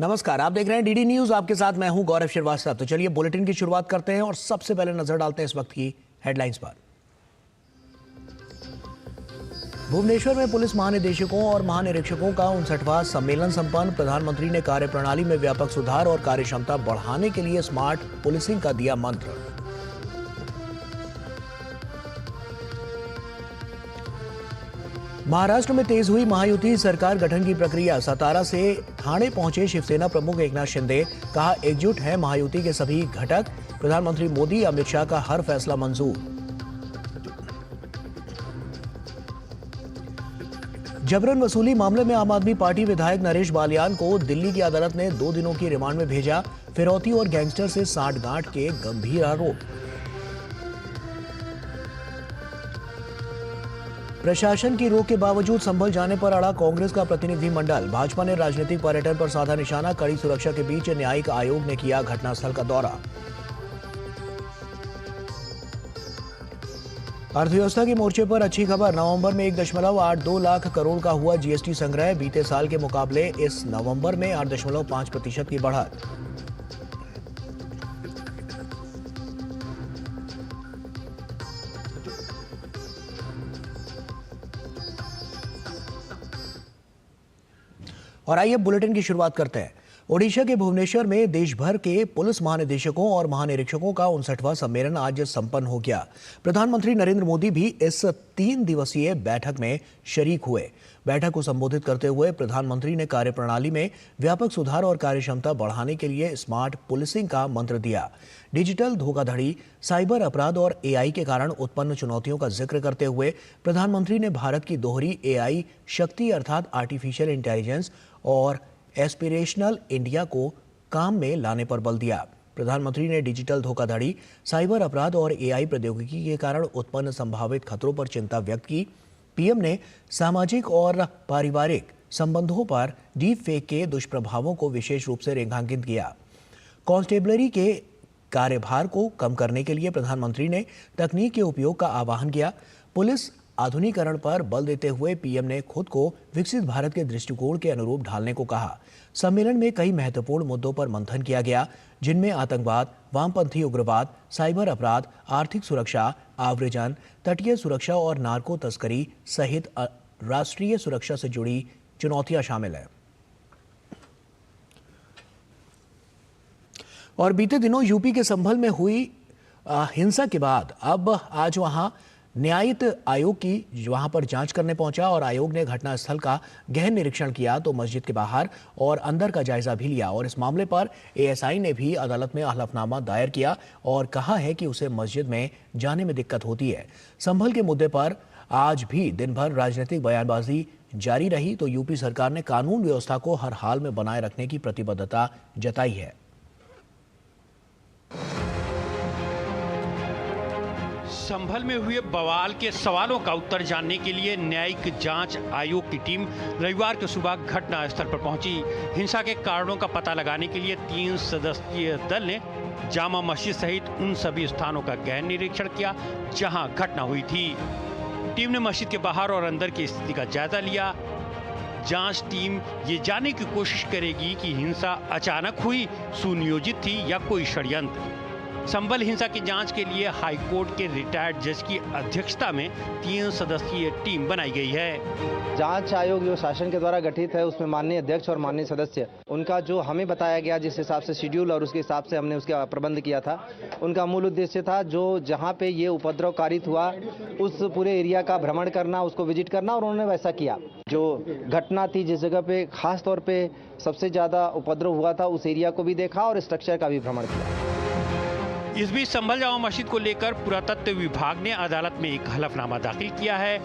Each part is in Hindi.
नमस्कार, आप देख रहे हैं डीडी न्यूज। आपके साथ मैं हूं गौरव श्रीवास्तव। तो चलिए बुलेटिन की शुरुआत करते हैं और सबसे पहले नजर डालते हैं इस वक्त की हेडलाइंस पर। भुवनेश्वर में पुलिस महानिदेशकों और महानिरीक्षकों का 59वां सम्मेलन संपन्न। प्रधानमंत्री ने कार्यप्रणाली में व्यापक सुधार और कार्यक्षमता बढ़ाने के लिए स्मार्ट पुलिसिंग का दिया मंत्र। महाराष्ट्र में तेज हुई महायुति सरकार गठन की प्रक्रिया। सतारा से ठाणे पहुंचे शिवसेना प्रमुख एकनाथ शिंदे। कहा, एकजुट है महायुति के सभी घटक। प्रधानमंत्री मोदी अमित शाह का हर फैसला मंजूर। जबरन वसूली मामले में आम आदमी पार्टी विधायक नरेश बालियान को दिल्ली की अदालत ने 2 दिनों की रिमांड में भेजा। फिरौती और गैंगस्टर से सांठगांठ के गंभीर आरोप। प्रशासन की रोक के बावजूद संभल जाने पर अड़ा कांग्रेस का प्रतिनिधिमंडल। भाजपा ने राजनीतिक पर्यटन पर साधा निशाना। कड़ी सुरक्षा के बीच न्यायिक आयोग ने किया घटनास्थल का दौरा। अर्थव्यवस्था के मोर्चे पर अच्छी खबर। नवंबर में 1.82 लाख करोड़ का हुआ जीएसटी संग्रह। बीते साल के मुकाबले इस नवंबर में 8.5% की बढ़त। और आइए बुलेटिन की शुरुआत करते हैं। ओडिशा के भुवनेश्वर में देश भर के पुलिस महानिदेशकों और महानिरीक्षकों का 59वां सम्मेलन आज संपन्न हो गया। प्रधानमंत्री नरेंद्र मोदी भी इस 3 दिवसीय बैठक में शरीक हुए। बैठक को संबोधित करते हुए प्रधानमंत्री ने कार्यप्रणाली में व्यापक सुधार और कार्यक्षमता बढ़ाने के लिए स्मार्ट पुलिसिंग का मंत्र दिया। डिजिटल धोखाधड़ी, साइबर अपराध और एआई के कारण उत्पन्न चुनौतियों का जिक्र करते हुए प्रधानमंत्री ने भारत की दोहरी एआई शक्ति अर्थात आर्टिफिशियल इंटेलिजेंस और एस्पिरेशनल इंडिया को काम में लाने पर बल दिया। प्रधानमंत्री ने डिजिटल धोखाधड़ी, साइबर अपराध और एआई प्रौद्योगिकी के कारण उत्पन्न संभावित खतरों पर चिंता व्यक्त की। पीएम ने सामाजिक और पारिवारिक संबंधों पर डीप फेक के दुष्प्रभावों को विशेष रूप से रेखांकित किया। कांस्टेबलरी के कार्यभार को कम करने के लिए प्रधानमंत्री ने तकनीक के उपयोग का आह्वान किया। पुलिस आधुनिकीकरण पर बल देते हुए पीएम ने खुद को विकसित भारत के दृष्टिकोण के अनुरूप ढालने को कहा। सम्मेलन में कई महत्वपूर्ण मुद्दों पर मंथन किया गया, जिनमें आतंकवाद, वामपंथी उग्रवाद, साइबर अपराध, आर्थिक सुरक्षा, आव्रजन, तटीय सुरक्षा और नार्को तस्करी सहित राष्ट्रीय सुरक्षा से जुड़ी चुनौतियां शामिल हैं। और बीते दिनों यूपी के संभल में हुई हिंसा के बाद अब आज वहां न्यायिक आयोग की वहां पर जांच करने पहुंचा और आयोग ने घटनास्थल का गहन निरीक्षण किया तो मस्जिद के बाहर और अंदर का जायजा भी लिया। और इस मामले पर एएसआई ने भी अदालत में हलफनामा दायर किया और कहा है कि उसे मस्जिद में जाने में दिक्कत होती है। संभल के मुद्दे पर आज भी दिन भर राजनीतिक बयानबाजी जारी रही तो यूपी सरकार ने कानून व्यवस्था को हर हाल में बनाए रखने की प्रतिबद्धता जताई है। संभल में हुए बवाल के सवालों का उत्तर जानने के लिए न्यायिक जांच आयोग की टीम रविवार की सुबह घटना स्थल पर पहुंची। हिंसा के कारणों का पता लगाने के लिए 3 सदस्यीय दल ने जामा मस्जिद सहित उन सभी स्थानों का गहन निरीक्षण किया जहां घटना हुई थी। टीम ने मस्जिद के बाहर और अंदर की स्थिति का जायजा लिया। जांच टीम ये जानने की कोशिश करेगी कि हिंसा अचानक हुई, सुनियोजित थी या कोई षड्यंत्र। संभल हिंसा की जांच के लिए हाई कोर्ट के रिटायर्ड जज की अध्यक्षता में 3 सदस्यीय टीम बनाई गई है। जांच आयोग जो शासन के द्वारा गठित है उसमें माननीय अध्यक्ष और माननीय सदस्य, उनका जो हमें बताया गया जिस हिसाब से शेड्यूल और उसके हिसाब से हमने उसका प्रबंध किया था, उनका मूल उद्देश्य था जो जहाँ पे ये उपद्रव कारित हुआ उस पूरे एरिया का भ्रमण करना, उसको विजिट करना, और उन्होंने वैसा किया। जो घटना थी जिस जगह पे खास तौर पे सबसे ज्यादा उपद्रव हुआ था उस एरिया को भी देखा और स्ट्रक्चर का भी भ्रमण किया। इस बीच संभल जामा मस्जिद को लेकर पुरातत्व विभाग ने अदालत में एक हलफनामा दाखिल किया है।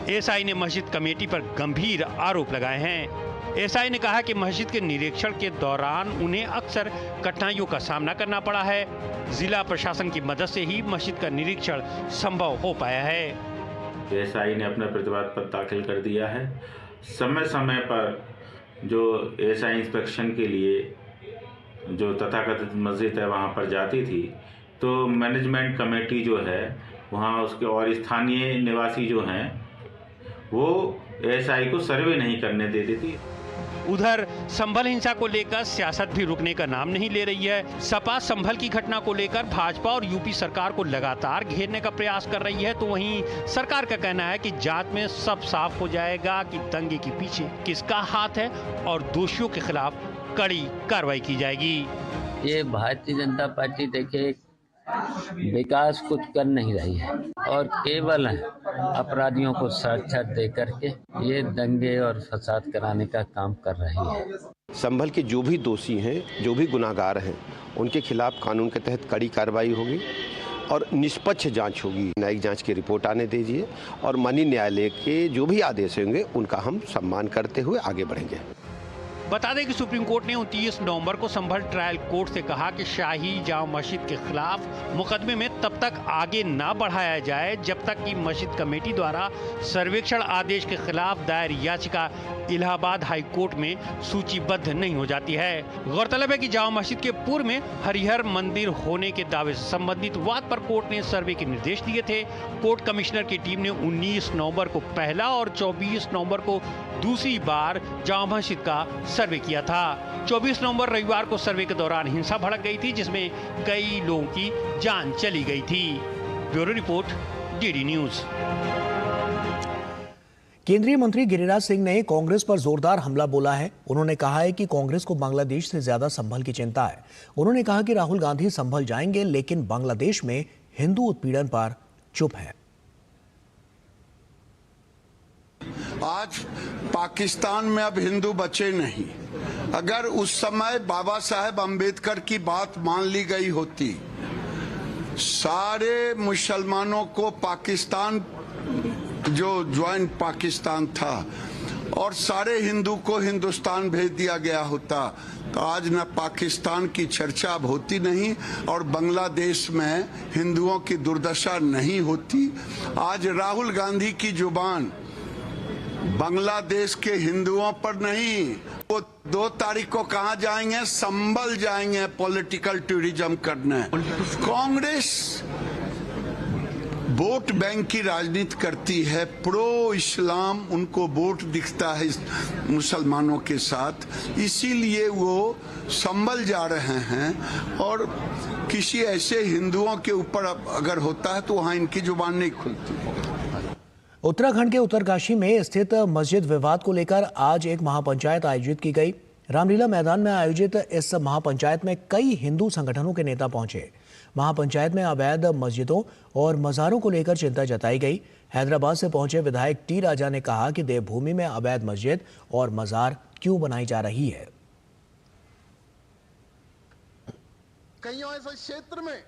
एएसआई ने मस्जिद कमेटी पर गंभीर आरोप लगाए हैं। एएसआई ने कहा कि मस्जिद के निरीक्षण के दौरान उन्हें अक्सर कठिनाइयों का सामना करना पड़ा है। जिला प्रशासन की मदद से ही मस्जिद का निरीक्षण संभव हो पाया है। एएसआई ने अपना प्रतिवाद पत्र दाखिल कर दिया है। समय समय पर जो एएसआई इंस्पेक्शन के लिए जो तथाकथित मस्जिद है वहाँ पर जाती थी तो मैनेजमेंट कमेटी जो है वहाँ उसके और स्थानीय निवासी जो हैं वो एएसआई को सर्वे नहीं करने देती थी। उधर संभल हिंसा को लेकर सियासत भी रुकने का नाम नहीं ले रही है। सपा संभल की घटना को लेकर भाजपा और यूपी सरकार को लगातार घेरने का प्रयास कर रही है, तो वहीं सरकार का कहना है कि जांच में सब साफ हो जाएगा कि दंगे के पीछे किसका हाथ है और दोषियों के खिलाफ कड़ी कार्रवाई की जाएगी। ये भारतीय जनता पार्टी देखिए विकास कुछ कर नहीं रही है और केवल अपराधियों को सुरक्षा दे करके ये दंगे और फसाद कराने का काम कर रही है। संभल के जो भी दोषी हैं, जो भी गुनाहगार हैं, उनके खिलाफ कानून के तहत कड़ी कार्रवाई होगी और निष्पक्ष जांच होगी। न्यायिक जांच की रिपोर्ट आने दीजिए और माननीय न्यायालय के जो भी आदेश होंगे उनका हम सम्मान करते हुए आगे बढ़ेंगे। बता दें कि सुप्रीम कोर्ट ने 29 नवंबर को संभल ट्रायल कोर्ट से कहा कि शाही जामा मस्जिद के खिलाफ मुकदमे में तब तक आगे न बढ़ाया जाए जब तक कि मस्जिद कमेटी द्वारा सर्वेक्षण आदेश के खिलाफ दायर याचिका इलाहाबाद हाई कोर्ट में सूचीबद्ध नहीं हो जाती है। गौरतलब है कि जामा मस्जिद के पूर्व में हरिहर मंदिर होने के दावे से संबंधित वाद पर कोर्ट ने सर्वे के निर्देश दिए थे। कोर्ट कमिश्नर की टीम ने 19 नवंबर को पहला और 24 नवंबर को दूसरी बार जामा मस्जिद का सर्वे किया था। 24 नवंबर रविवार को सर्वे के दौरान हिंसा भड़क गई थी, जिसमें कई लोगों की जान चली गई थी। Bureau report, DD news. केंद्रीय मंत्री गिरिराज सिंह ने कांग्रेस पर जोरदार हमला बोला है। उन्होंने कहा है कि कांग्रेस को बांग्लादेश से ज्यादा संभल की चिंता है। उन्होंने कहा कि राहुल गांधी संभल जाएंगे, लेकिन बांग्लादेश में हिंदू उत्पीड़न पर चुप है। आज पाकिस्तान में अब हिंदू बचे नहीं। अगर उस समय बाबा साहेब अम्बेडकर की बात मान ली गई होती, सारे मुसलमानों को पाकिस्तान जो ज्वाइंट पाकिस्तान था और सारे हिंदू को हिंदुस्तान भेज दिया गया होता, तो आज न पाकिस्तान की चर्चा अब होती नहीं और बांग्लादेश में हिंदुओं की दुर्दशा नहीं होती। आज राहुल गांधी की जुबान बांग्लादेश के हिंदुओं पर नहीं, वो 2 तारीख को कहाँ जाएंगे? संभल जाएंगे पॉलिटिकल टूरिज्म करने। कांग्रेस वोट बैंक की राजनीति करती है, प्रो इस्लाम उनको वोट दिखता है मुसलमानों के साथ, इसीलिए वो संभल जा रहे हैं। और किसी ऐसे हिंदुओं के ऊपर अगर होता है तो वहाँ इनकी जुबान नहीं खुलती। उत्तराखंड के उत्तरकाशी में स्थित मस्जिद विवाद को लेकर आज एक महापंचायत आयोजित की गई। रामलीला मैदान में आयोजित इस महापंचायत में कई हिंदू संगठनों के नेता पहुंचे। महापंचायत में अवैध मस्जिदों और मज़ारों को लेकर चिंता जताई गई। हैदराबाद से पहुंचे विधायक टी राजा ने कहा कि देवभूमि में अवैध मस्जिद और मज़ार क्यों बनाई जा रही है। कई ऐसे क्षेत्र में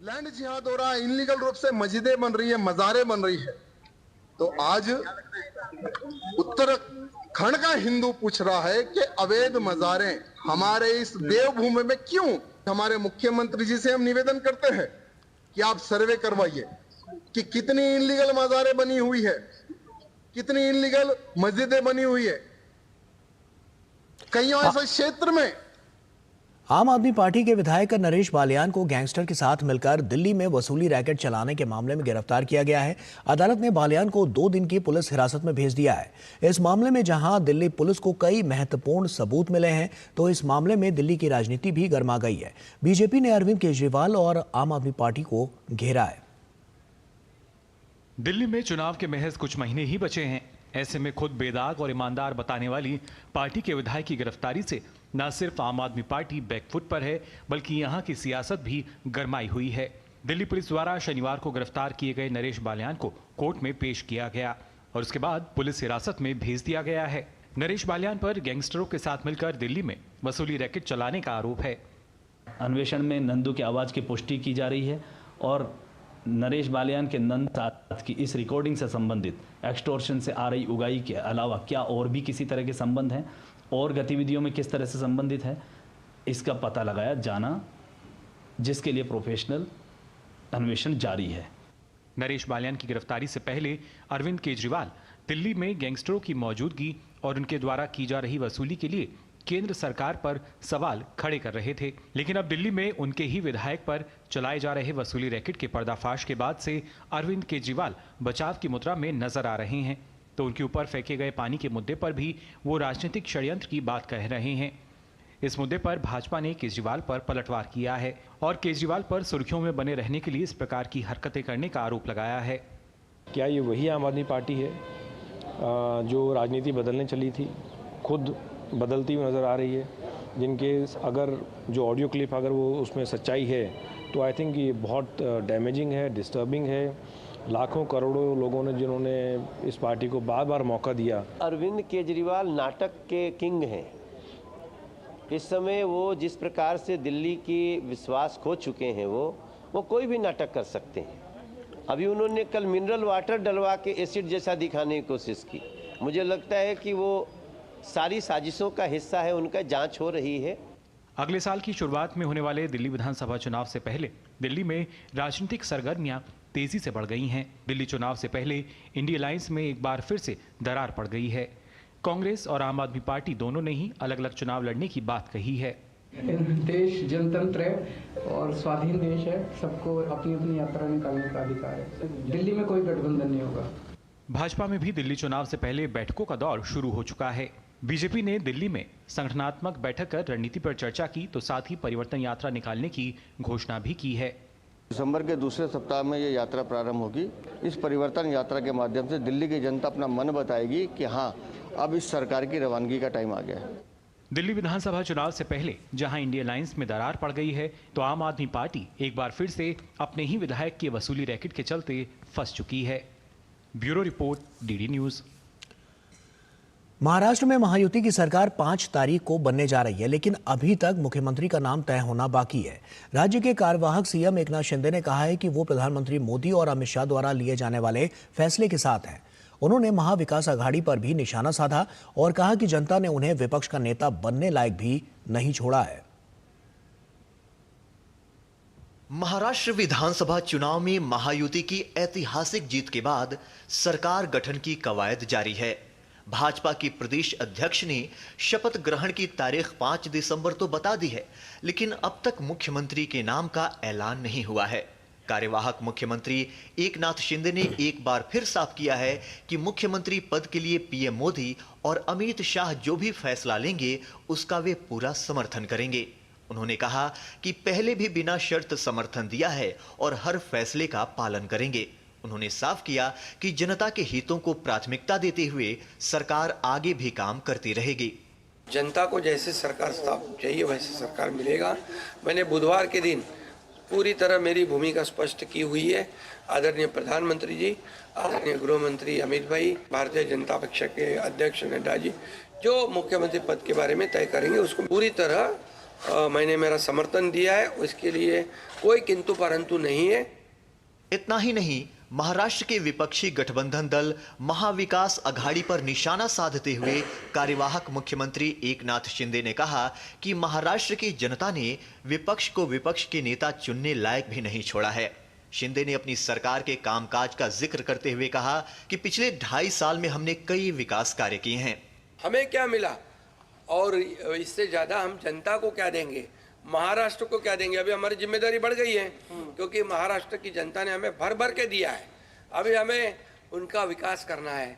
लैंड जिहाद हो रहा है, इनलीगल रूप से मस्जिदें बन रही है, मज़ारें बन रही है। तो आज उत्तराखंड का हिंदू पूछ रहा है कि अवैध मज़ारें हमारे इस देवभूमि में क्यों? हमारे मुख्यमंत्री जी से हम निवेदन करते हैं कि आप सर्वे करवाइए कि कितनी इनलीगल मज़ारें बनी हुई है, कितनी इनलीगल मस्जिदें बनी हुई है। कई ऐसे क्षेत्र में आम आदमी पार्टी के विधायक नरेश बालियान को गैंगस्टर के साथ मिलकर दिल्ली में वसूली रैकेट चलाने के मामले में गिरफ्तार किया गया है। अदालत ने बालियान को 2 दिन की पुलिस हिरासत में भेज दिया है। इस मामले में जहां दिल्ली पुलिस को कई महत्वपूर्ण सबूत मिले हैं, तो इस मामले में दिल्ली की राजनीति भी गर्मा गई है। बीजेपी ने अरविंद केजरीवाल और आम आदमी पार्टी को घेरा है। दिल्ली में चुनाव के महज कुछ महीने ही बचे हैं। ऐसे में खुद बेदाग और ईमानदार बताने वाली पार्टी के विधायक की गिरफ्तारी से न सिर्फ आम आदमी पार्टी बैकफुट पर है, बल्कि यहां की सियासत भी गरमाई हुई है। दिल्ली पुलिस द्वारा शनिवार को गिरफ्तार किए गए नरेश बालियान को कोर्ट में पेश किया गया और उसके बाद पुलिस हिरासत में भेज दिया गया है। नरेश बालियान पर गैंगस्टरों के साथ मिलकर दिल्ली में वसूली रैकेट चलाने का आरोप है। अन्वेषण में नंदू की आवाज़ की पुष्टि की जा रही है और नरेश बालियान के नंद साथ की इस रिकॉर्डिंग से संबंधित एक्सटॉर्शन से आ रही उगाही के अलावा क्या और भी किसी तरह के संबंध हैं और गतिविधियों में किस तरह से संबंधित है, इसका पता लगाया जाना, जिसके लिए प्रोफेशनल अन्वेषण जारी है। नरेश बालियान की गिरफ्तारी से पहले अरविंद केजरीवाल दिल्ली में गैंगस्टरों की मौजूदगी और उनके द्वारा की जा रही वसूली के लिए केंद्र सरकार पर सवाल खड़े कर रहे थे। लेकिन अब दिल्ली में उनके ही विधायक पर चलाए जा रहे वसूली रैकेट के पर्दाफाश के बाद से अरविंद केजरीवाल बचाव की मुद्रा में नजर आ रहे हैं। तो उनके ऊपर फेंके गए पानी के मुद्दे पर भी वो राजनीतिक षड्यंत्र की बात कह रहे हैं। इस मुद्दे पर भाजपा ने केजरीवाल पर पलटवार किया है और केजरीवाल पर सुर्खियों में बने रहने के लिए इस प्रकार की हरकतें करने का आरोप लगाया है। क्या ये वही आम आदमी पार्टी है जो राजनीति बदलने चली थी, खुद बदलती हुई नज़र आ रही है, जिनके अगर जो ऑडियो क्लिप अगर वो उसमें सच्चाई है तो आई थिंक ये बहुत डैमेजिंग है, डिस्टर्बिंग है। लाखों करोड़ों लोगों ने जिन्होंने इस पार्टी को बार बार मौका दिया। अरविंद केजरीवाल नाटक के किंग हैं। इस समय वो जिस प्रकार से दिल्ली की विश्वास खो चुके हैं, वो कोई भी नाटक कर सकते हैं। अभी उन्होंने कल मिनरल वाटर डलवा के एसिड जैसा दिखाने की कोशिश की। मुझे लगता है कि वो सारी साजिशों का हिस्सा है, उनका जांच हो रही है। अगले साल की शुरुआत में होने वाले दिल्ली विधानसभा चुनाव से पहले दिल्ली में राजनीतिक सरगर्मियां तेजी से बढ़ गई हैं। दिल्ली चुनाव से पहले इंडिया अलायंस में एक बार फिर से दरार पड़ गई है। कांग्रेस और आम आदमी पार्टी दोनों ने ही अलग अलग चुनाव लड़ने की बात कही है। देश जनतंत्र है और स्वाधीन देश है, सबको अपनी अपनी यात्रा निकालने का अधिकार है। दिल्ली में कोई गठबंधन नहीं होगा। भाजपा में भी दिल्ली चुनाव से पहले बैठकों का दौर शुरू हो चुका है। बीजेपी ने दिल्ली में संगठनात्मक बैठक कर रणनीति पर चर्चा की तो साथ ही परिवर्तन यात्रा निकालने की घोषणा भी की है। दिसंबर के दूसरे सप्ताह में ये यात्रा प्रारंभ होगी। इस परिवर्तन यात्रा के माध्यम से दिल्ली की जनता अपना मन बताएगी कि हाँ, अब इस सरकार की रवानगी का टाइम आ गया है। दिल्ली विधानसभा चुनाव से पहले जहां इंडिया अलायंस में दरार पड़ गई है तो आम आदमी पार्टी एक बार फिर से अपने ही विधायक की वसूली रैकेट के चलते फंस चुकी है। Bureau report, DD news. Maharashtra में महायुति की सरकार 5 तारीख को बनने जा रही है, लेकिन अभी तक मुख्यमंत्री का नाम तय होना बाकी है। राज्य के कार्यवाहक सीएम एकनाथ शिंदे ने कहा है कि वो प्रधानमंत्री मोदी और अमित शाह द्वारा लिए जाने वाले फैसले के साथ हैं। उन्होंने महाविकास अघाड़ी पर भी निशाना साधा और कहा कि जनता ने उन्हें विपक्ष का नेता बनने लायक भी नहीं छोड़ा है। महाराष्ट्र विधानसभा चुनाव में महायुति की ऐतिहासिक जीत के बाद सरकार गठन की कवायद जारी है। भाजपा की प्रदेश अध्यक्ष ने शपथ ग्रहण की तारीख 5 दिसंबर तो बता दी है, लेकिन अब तक मुख्यमंत्री के नाम का ऐलान नहीं हुआ है। कार्यवाहक मुख्यमंत्री एकनाथ शिंदे ने एक बार फिर साफ किया है कि मुख्यमंत्री पद के लिए पीएम मोदी और अमित शाह जो भी फैसला लेंगे उसका वे पूरा समर्थन करेंगे। उन्होंने कहा कि पहले भी बिना शर्त समर्थन दिया है और हर फैसले का पालन करेंगे। उन्होंने साफ किया कि जनता के हितों को प्राथमिकता देते हुए सरकार आगे भी काम करती रहेगी। जनता को जैसे सरकार चाहिए वैसे सरकार मिलेगा। मैंने बुधवार के दिन पूरी तरह मेरी भूमिका स्पष्ट की हुई है। आदरणीय प्रधानमंत्री जी, आदरणीय गृह मंत्री अमित भाई, भारतीय जनता पक्ष के अध्यक्ष नड्डा जी जो मुख्यमंत्री पद के बारे में तय करेंगे उसको पूरी तरह मैंने मेरा समर्थन दिया है। उसके लिए कोई किंतु परंतु नहीं है। इतना ही नहीं, महाराष्ट्र के विपक्षी गठबंधन दल महाविकास अघाड़ी पर निशाना साधते हुए कार्यवाहक मुख्यमंत्री एकनाथ शिंदे ने कहा कि महाराष्ट्र की जनता ने विपक्ष को विपक्ष के नेता चुनने लायक भी नहीं छोड़ा है। शिंदे ने अपनी सरकार के कामकाज का जिक्र करते हुए कहा कि पिछले 2.5 साल में हमने कई विकास कार्य किए हैं। हमें क्या मिला और इससे ज्यादा हम जनता को क्या देंगे, महाराष्ट्र को क्या देंगे। अभी हमारी जिम्मेदारी बढ़ गई है क्योंकि महाराष्ट्र की जनता ने हमें भर भर के दिया है। अभी हमें उनका विकास करना है।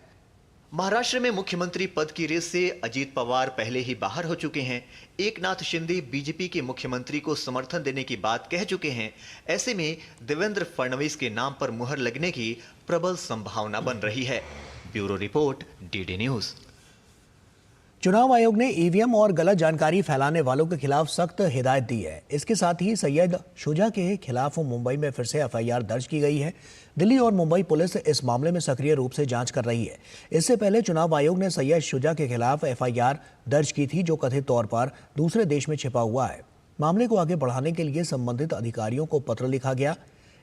महाराष्ट्र में मुख्यमंत्री पद की रेस से अजीत पवार पहले ही बाहर हो चुके हैं। एकनाथ शिंदे बीजेपी के मुख्यमंत्री को समर्थन देने की बात कह चुके हैं। ऐसे में देवेंद्र फडणवीस के नाम पर मुहर लगने की प्रबल संभावना बन रही है। Bureau report, DD news. चुनाव आयोग ने ईवीएम और गलत जानकारी फैलाने वालों के खिलाफ सख्त हिदायत दी है। इसके साथ ही सैयद शुजा के खिलाफ मुंबई में फिर से एफआईआर दर्ज की गई है। दिल्ली और मुंबई पुलिस इस मामले में सक्रिय रूप से जांच कर रही है। इससे पहले चुनाव आयोग ने सैयद शुजा के खिलाफ एफआईआर दर्ज की थी, जो कथित तौर पर दूसरे देश में छिपा हुआ है। मामले को आगे बढ़ाने के लिए संबंधित अधिकारियों को पत्र लिखा गया।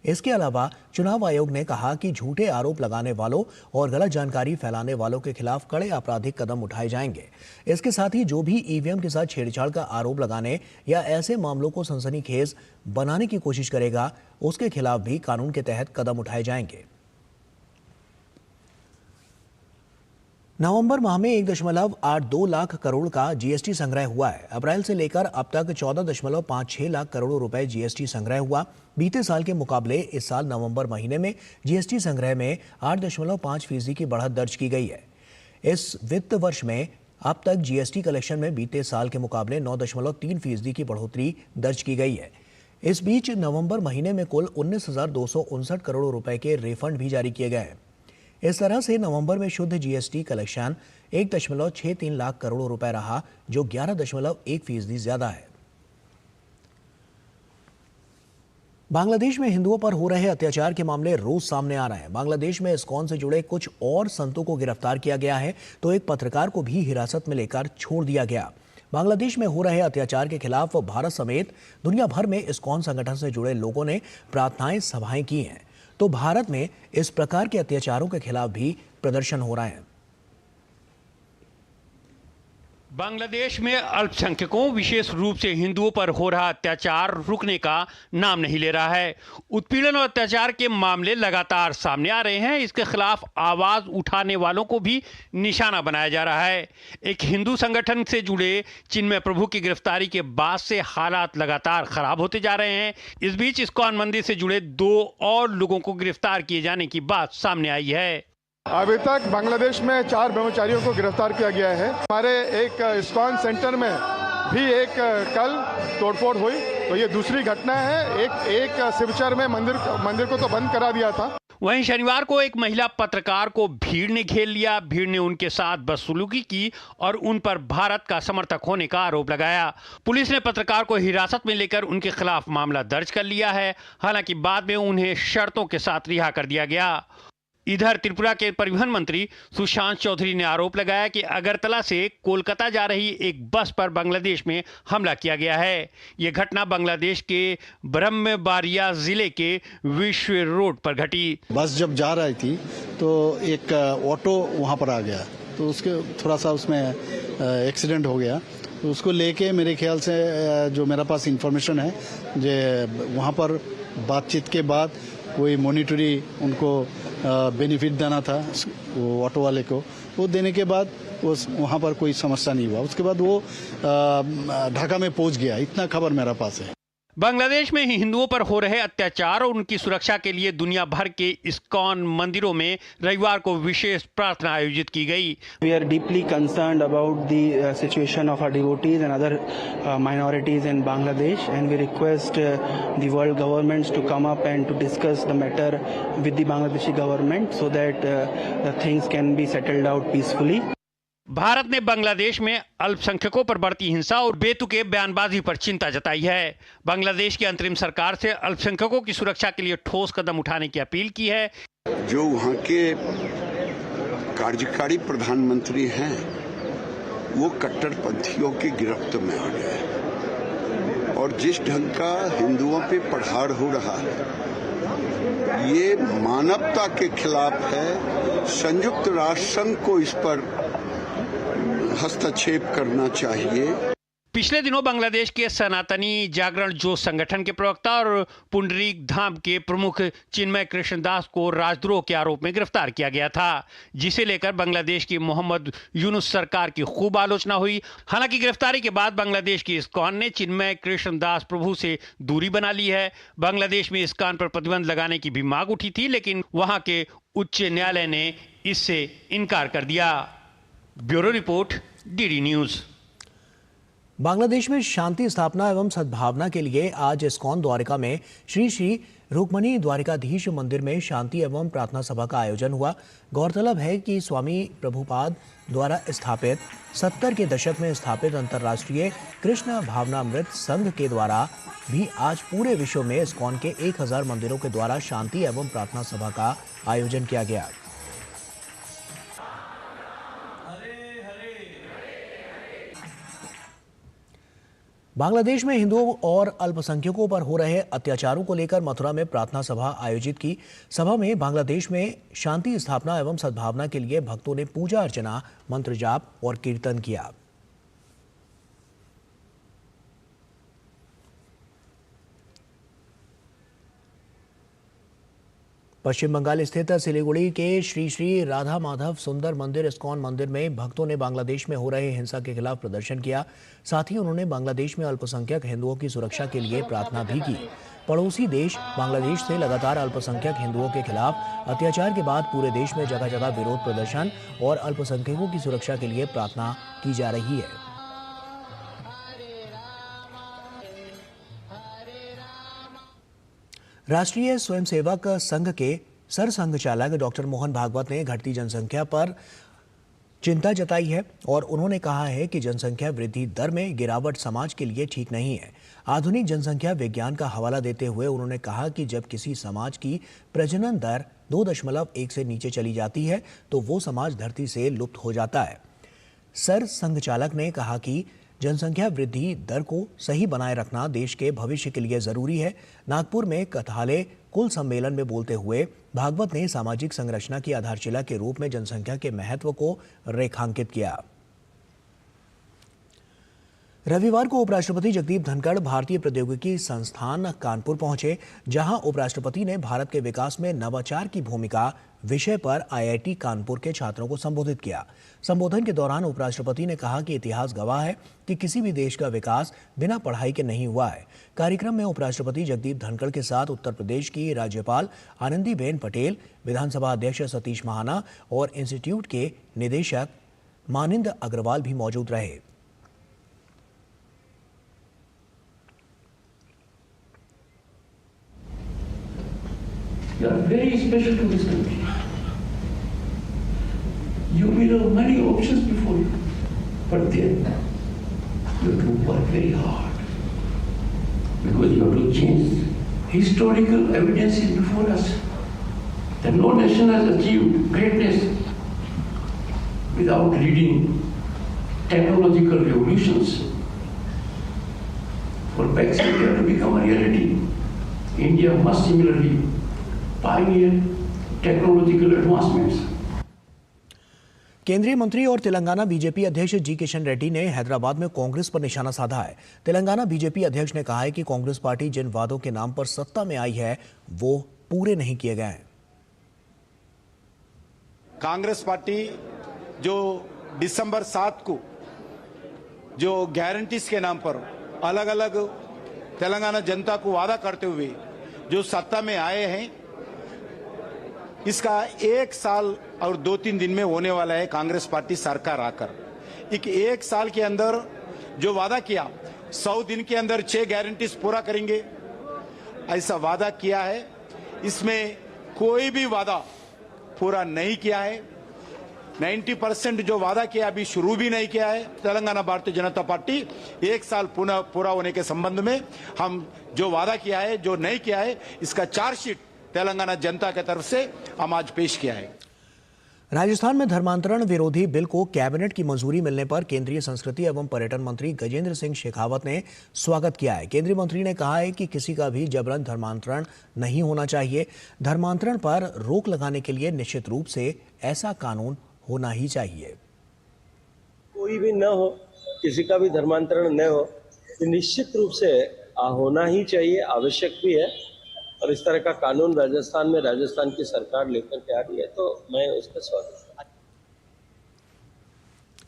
इसके अलावा चुनाव आयोग ने कहा कि झूठे आरोप लगाने वालों और गलत जानकारी फैलाने वालों के खिलाफ कड़े आपराधिक कदम उठाए जाएंगे। इसके साथ ही जो भी ईवीएम के साथ छेड़छाड़ का आरोप लगाने या ऐसे मामलों को सनसनीखेज बनाने की कोशिश करेगा, उसके खिलाफ भी कानून के तहत कदम उठाए जाएंगे। नवंबर माह में 1.82 लाख करोड़ का जीएसटी संग्रह हुआ है। अप्रैल से लेकर अब तक 14.56 लाख करोड़ रुपए जीएसटी संग्रह हुआ। बीते साल के मुकाबले इस साल नवंबर महीने में जीएसटी संग्रह में 8.5% की बढ़त दर्ज की गई है। इस वित्त वर्ष में अब तक जीएसटी कलेक्शन में बीते साल के मुकाबले 9.3% की बढ़ोतरी दर्ज की गई है। इस बीच नवंबर महीने में कुल 19,259 करोड़ रुपए के रिफंड भी जारी किए गए हैं। इस तरह से नवंबर में शुद्ध जीएसटी कलेक्शन 1.63 लाख करोड़ रुपए रहा, जो 11.1% ज्यादा है। बांग्लादेश में हिंदुओं पर हो रहे अत्याचार के मामले रोज सामने आ रहे हैं। बांग्लादेश में इस्कॉन से जुड़े कुछ और संतों को गिरफ्तार किया गया है, तो एक पत्रकार को भी हिरासत में लेकर छोड़ दिया गया। बांग्लादेश में हो रहे अत्याचार के खिलाफ भारत समेत दुनिया भर में इस्कॉन संगठन से जुड़े लोगों ने प्रार्थनाएं, सभाएं की हैं। तो भारत में इस प्रकार के अत्याचारों के खिलाफ भी प्रदर्शन हो रहे हैं। बांग्लादेश में अल्पसंख्यकों, विशेष रूप से हिंदुओं पर हो रहा अत्याचार रुकने का नाम नहीं ले रहा है। उत्पीड़न और अत्याचार के मामले लगातार सामने आ रहे हैं। इसके खिलाफ आवाज उठाने वालों को भी निशाना बनाया जा रहा है। एक हिंदू संगठन से जुड़े चिन्मय प्रभु की गिरफ्तारी के बाद से हालात लगातार खराब होते जा रहे हैं। इस बीच इस्कॉन मंदिर से जुड़े 2 और लोगों को गिरफ्तार किए जाने की बात सामने आई है। अभी तक बांग्लादेश में 4 ब्रह्मचारियों को गिरफ्तार किया गया है। हमारे एक इस्कॉन सेंटर में भी एक कल तोड़फोड़ हुई, तो ये दूसरी घटना है। एक शिवचर में मंदिर को तो बंद करा दिया था। वहीं शनिवार को एक महिला पत्रकार को भीड़ ने घेर लिया। भीड़ ने उनके साथ बदसलूकी की और उन पर भारत का समर्थक होने का आरोप लगाया। पुलिस ने पत्रकार को हिरासत में लेकर उनके खिलाफ मामला दर्ज कर लिया है। हालांकि बाद में उन्हें शर्तों के साथ रिहा कर दिया गया। इधर त्रिपुरा के परिवहन मंत्री सुशांत चौधरी ने आरोप लगाया कि अगरतला से कोलकाता जा रही एक बस पर बांग्लादेश में हमला किया गया है। यह घटना बांग्लादेश के ब्रह्मबारिया जिले के विश्व रोड पर घटी। बस जब जा रही थी तो एक ऑटो वहां पर आ गया, तो उसके थोड़ा सा उसमें एक्सीडेंट हो गया। तो उसको लेके मेरे ख्याल से जो मेरे पास इंफॉर्मेशन है, जो वहां पर बातचीत के बाद कोई मॉनिटरी उनको बेनिफिट देना था वो ऑटो वाले को, वो देने के बाद वो वहाँ पर कोई समस्या नहीं हुआ। उसके बाद वो ढाका में पहुँच गया, इतना खबर मेरा पास है। बांग्लादेश में हिंदुओं पर हो रहे अत्याचार और उनकी सुरक्षा के लिए दुनिया भर के इस्कॉन मंदिरों में रविवार को विशेष प्रार्थना आयोजित की गई। We are deeply concerned about the situation of our devotees and other minorities in Bangladesh, and we request the world governments to come up and to discuss the matter with the Bangladeshi government so that the things can be settled out peacefully. Bharat ने बांग्लादेश में अल्पसंख्यकों पर बढ़ती हिंसा और बेतुके बयानबाजी पर चिंता जताई है। बांग्लादेश की अंतरिम सरकार से अल्पसंख्यकों की सुरक्षा के लिए ठोस कदम उठाने की अपील की है। जो वहाँ के कार्यकारी प्रधानमंत्री हैं, वो कट्टरपंथियों की गिरफ्त में आ गए और जिस ढंग का हिंदुओं पे प्रहार हो रहा है, ये मानवता के खिलाफ है। संयुक्त राष्ट्र संघ को इस पर हस्तक्षेप करना चाहिए। पिछले दिनों बांग्लादेश के सनातनी जागरण जोश संगठन के प्रवक्ता और पुंडरीक धाम के प्रमुख चिन्मय कृष्णदास को राजद्रोह के आरोप में गिरफ्तार किया गया था, जिसे लेकर बांग्लादेश की मोहम्मद यूनुस सरकार की खूब आलोचना हुई। हालांकि गिरफ्तारी के बाद बांग्लादेश की इस्कॉन ने चिन्मय कृष्णदास प्रभु से दूरी बना ली है। बांग्लादेश में इस्कॉन पर प्रतिबंध लगाने की भी मांग उठी थी, लेकिन वहां के उच्च न्यायालय ने इससे इनकार कर दिया। Bureau report, DD news. Bangladesh में शांति स्थापना एवं सद्भावना के लिए आज इस्कॉन द्वारिका में श्री श्री रुक्मणी द्वारिकाधीश मंदिर में शांति एवं प्रार्थना सभा का आयोजन हुआ। गौरतलब है कि स्वामी प्रभुपाद द्वारा स्थापित 70 के दशक में स्थापित अंतर्राष्ट्रीय कृष्ण भावनामृत संघ के द्वारा भी आज पूरे विश्व में इस्कॉन के 1000 मंदिरों के द्वारा शांति एवं प्रार्थना सभा का आयोजन किया गया। बांग्लादेश में हिंदुओं और अल्पसंख्यकों पर हो रहे अत्याचारों को लेकर मथुरा में प्रार्थना सभा आयोजित की। सभा में बांग्लादेश में शांति स्थापना एवं सद्भावना के लिए भक्तों ने पूजा अर्चना, मंत्र जाप और कीर्तन किया। पश्चिम बंगाल स्थित सिलीगुड़ी के श्री श्री राधा माधव सुंदर मंदिर इस्कॉन मंदिर में भक्तों ने बांग्लादेश में हो रहे हिंसा के खिलाफ प्रदर्शन किया। साथ ही उन्होंने बांग्लादेश में अल्पसंख्यक हिंदुओं की सुरक्षा के लिए प्रार्थना भी की। पड़ोसी देश बांग्लादेश से लगातार अल्पसंख्यक हिंदुओं के खिलाफ अत्याचार के बाद पूरे देश में जगह जगह विरोध प्रदर्शन और अल्पसंख्यकों की सुरक्षा के लिए प्रार्थना की जा रही है। राष्ट्रीय स्वयंसेवक संघ के सरसंघ चालक डॉक्टर मोहन भागवत ने घटती जनसंख्या पर चिंता जताई है और उन्होंने कहा है कि जनसंख्या वृद्धि दर में गिरावट समाज के लिए ठीक नहीं है। आधुनिक जनसंख्या विज्ञान का हवाला देते हुए उन्होंने कहा कि जब किसी समाज की प्रजनन दर 2.1 से नीचे चली जाती है तो वो समाज धरती से लुप्त हो जाता है। सरसंघ चालक ने कहा कि जनसंख्या वृद्धि दर को सही बनाए रखना देश के भविष्य के लिए जरूरी है। नागपुर में कथाले कुल सम्मेलन में बोलते हुए भागवत ने सामाजिक संरचना की आधारशिला के रूप में जनसंख्या के महत्व को रेखांकित किया। रविवार को उपराष्ट्रपति जगदीप धनखड़ भारतीय प्रौद्योगिकी संस्थान कानपुर पहुंचे, जहां उपराष्ट्रपति ने भारत के विकास में नवाचार की भूमिका विषय पर आईआईटी कानपुर के छात्रों को संबोधित किया। संबोधन के दौरान उपराष्ट्रपति ने कहा कि इतिहास गवाह है कि किसी भी देश का विकास बिना पढ़ाई के नहीं हुआ है। कार्यक्रम में उपराष्ट्रपति जगदीप धनखड़ के साथ उत्तर प्रदेश की राज्यपाल आनंदीबेन पटेल, विधानसभा अध्यक्ष सतीश महाना और इंस्टीट्यूट के निदेशक मानिंद अग्रवाल भी मौजूद रहे। You are very special to this country. You will have many options before you, but then you have to work very hard because you have to change. Historical evidence is before us that no nation has achieved greatness without leading technological revolutions. For vaccines to become a reality, India must similarly pioneer technological advancements. केंद्रीय मंत्री और तेलंगाना बीजेपी अध्यक्ष जी किशन रेड्डी ने हैदराबाद में कांग्रेस पर निशाना साधा है। तेलंगाना बीजेपी अध्यक्ष ने कहा है कि कांग्रेस पार्टी जिन वादों के नाम पर सत्ता में आई है वो पूरे नहीं किए गए हैं। कांग्रेस पार्टी जो दिसंबर 7 को जो गारंटीज के नाम पर अलग अलग तेलंगाना जनता को वादा करते हुए जो सत्ता में आए हैं, इसका 1 साल और 2-3 दिन में होने वाला है। कांग्रेस पार्टी सरकार आकर 1 साल के अंदर जो वादा किया 100 दिन के अंदर 6 गारंटीज पूरा करेंगे, ऐसा वादा किया है। इसमें कोई भी वादा पूरा नहीं किया है। 90% जो वादा किया अभी शुरू भी नहीं किया है। तेलंगाना भारतीय जनता पार्टी 1 साल पूरा होने के संबंध में हम जो वादा किया है, जो नहीं किया है, इसका चार्जशीट तेलंगाना जनता की तरफ से हम आज पेश किया है। राजस्थान में धर्मांतरण विरोधी बिल को कैबिनेट की मंजूरी मिलने पर केंद्रीय संस्कृति एवं पर्यटन मंत्री गजेंद्र सिंह शेखावत ने स्वागत किया है। केंद्रीय मंत्री ने कहा है कि किसी का भी जबरन धर्मांतरण नहीं होना चाहिए। धर्मांतरण पर रोक लगाने के लिए निश्चित रूप से ऐसा कानून होना ही चाहिए। कोई भी न हो, किसी का भी धर्मांतरण न हो, निश्चित रूप से होना ही चाहिए, आवश्यक भी है। और इस तरह का कानून राजस्थान की सरकार लेकर के आ रही है, तो मैं उसका स्वागत करता हूं।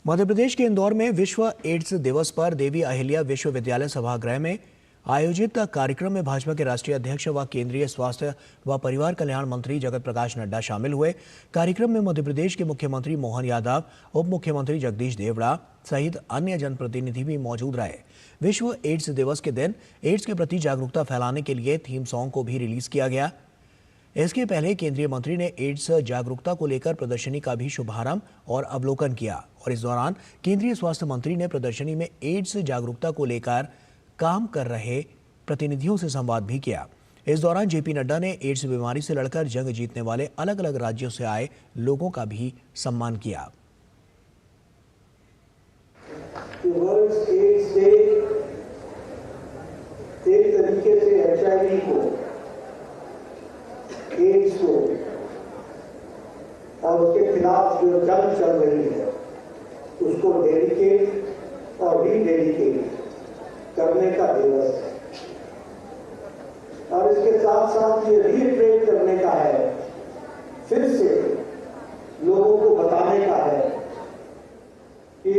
मध्य प्रदेश के इंदौर में विश्व एड्स दिवस पर देवी अहिल्या विश्वविद्यालय सभागृह में आयोजित कार्यक्रम में भाजपा के राष्ट्रीय अध्यक्ष व केंद्रीय स्वास्थ्य व परिवार कल्याण मंत्री जगत प्रकाश नड्डा शामिल हुए। कार्यक्रम में मध्य प्रदेश के मुख्यमंत्री मोहन यादव, उप मुख्यमंत्री जगदीश देवड़ा सहित अन्य जनप्रतिनिधि भी मौजूद रहे। विश्व एड्स दिवस के दिन एड्स के प्रति जागरूकता फैलाने के लिए थीम सॉन्ग को भी रिलीज किया गया। इसके पहले केंद्रीय मंत्री ने एड्स जागरूकता को लेकर प्रदर्शनी का भी शुभारंभ और अवलोकन किया और इस दौरान केंद्रीय स्वास्थ्य मंत्री ने प्रदर्शनी में एड्स जागरूकता को लेकर काम कर रहे प्रतिनिधियों से संवाद भी किया। इस दौरान जेपी नड्डा ने एड्स बीमारी से लड़कर जंग जीतने वाले अलग अलग राज्यों से आए लोगों का भी सम्मान किया। एक तरीके से एचआईवी को, एड्स को और उसके खिलाफ जो जंग चल रही है उसको डेडिकेट और रीडेडिकेट करने का दिवस है। और इसके साथ साथ ये रीट्रेट करने का है फिर से लोगों को बताने का है कि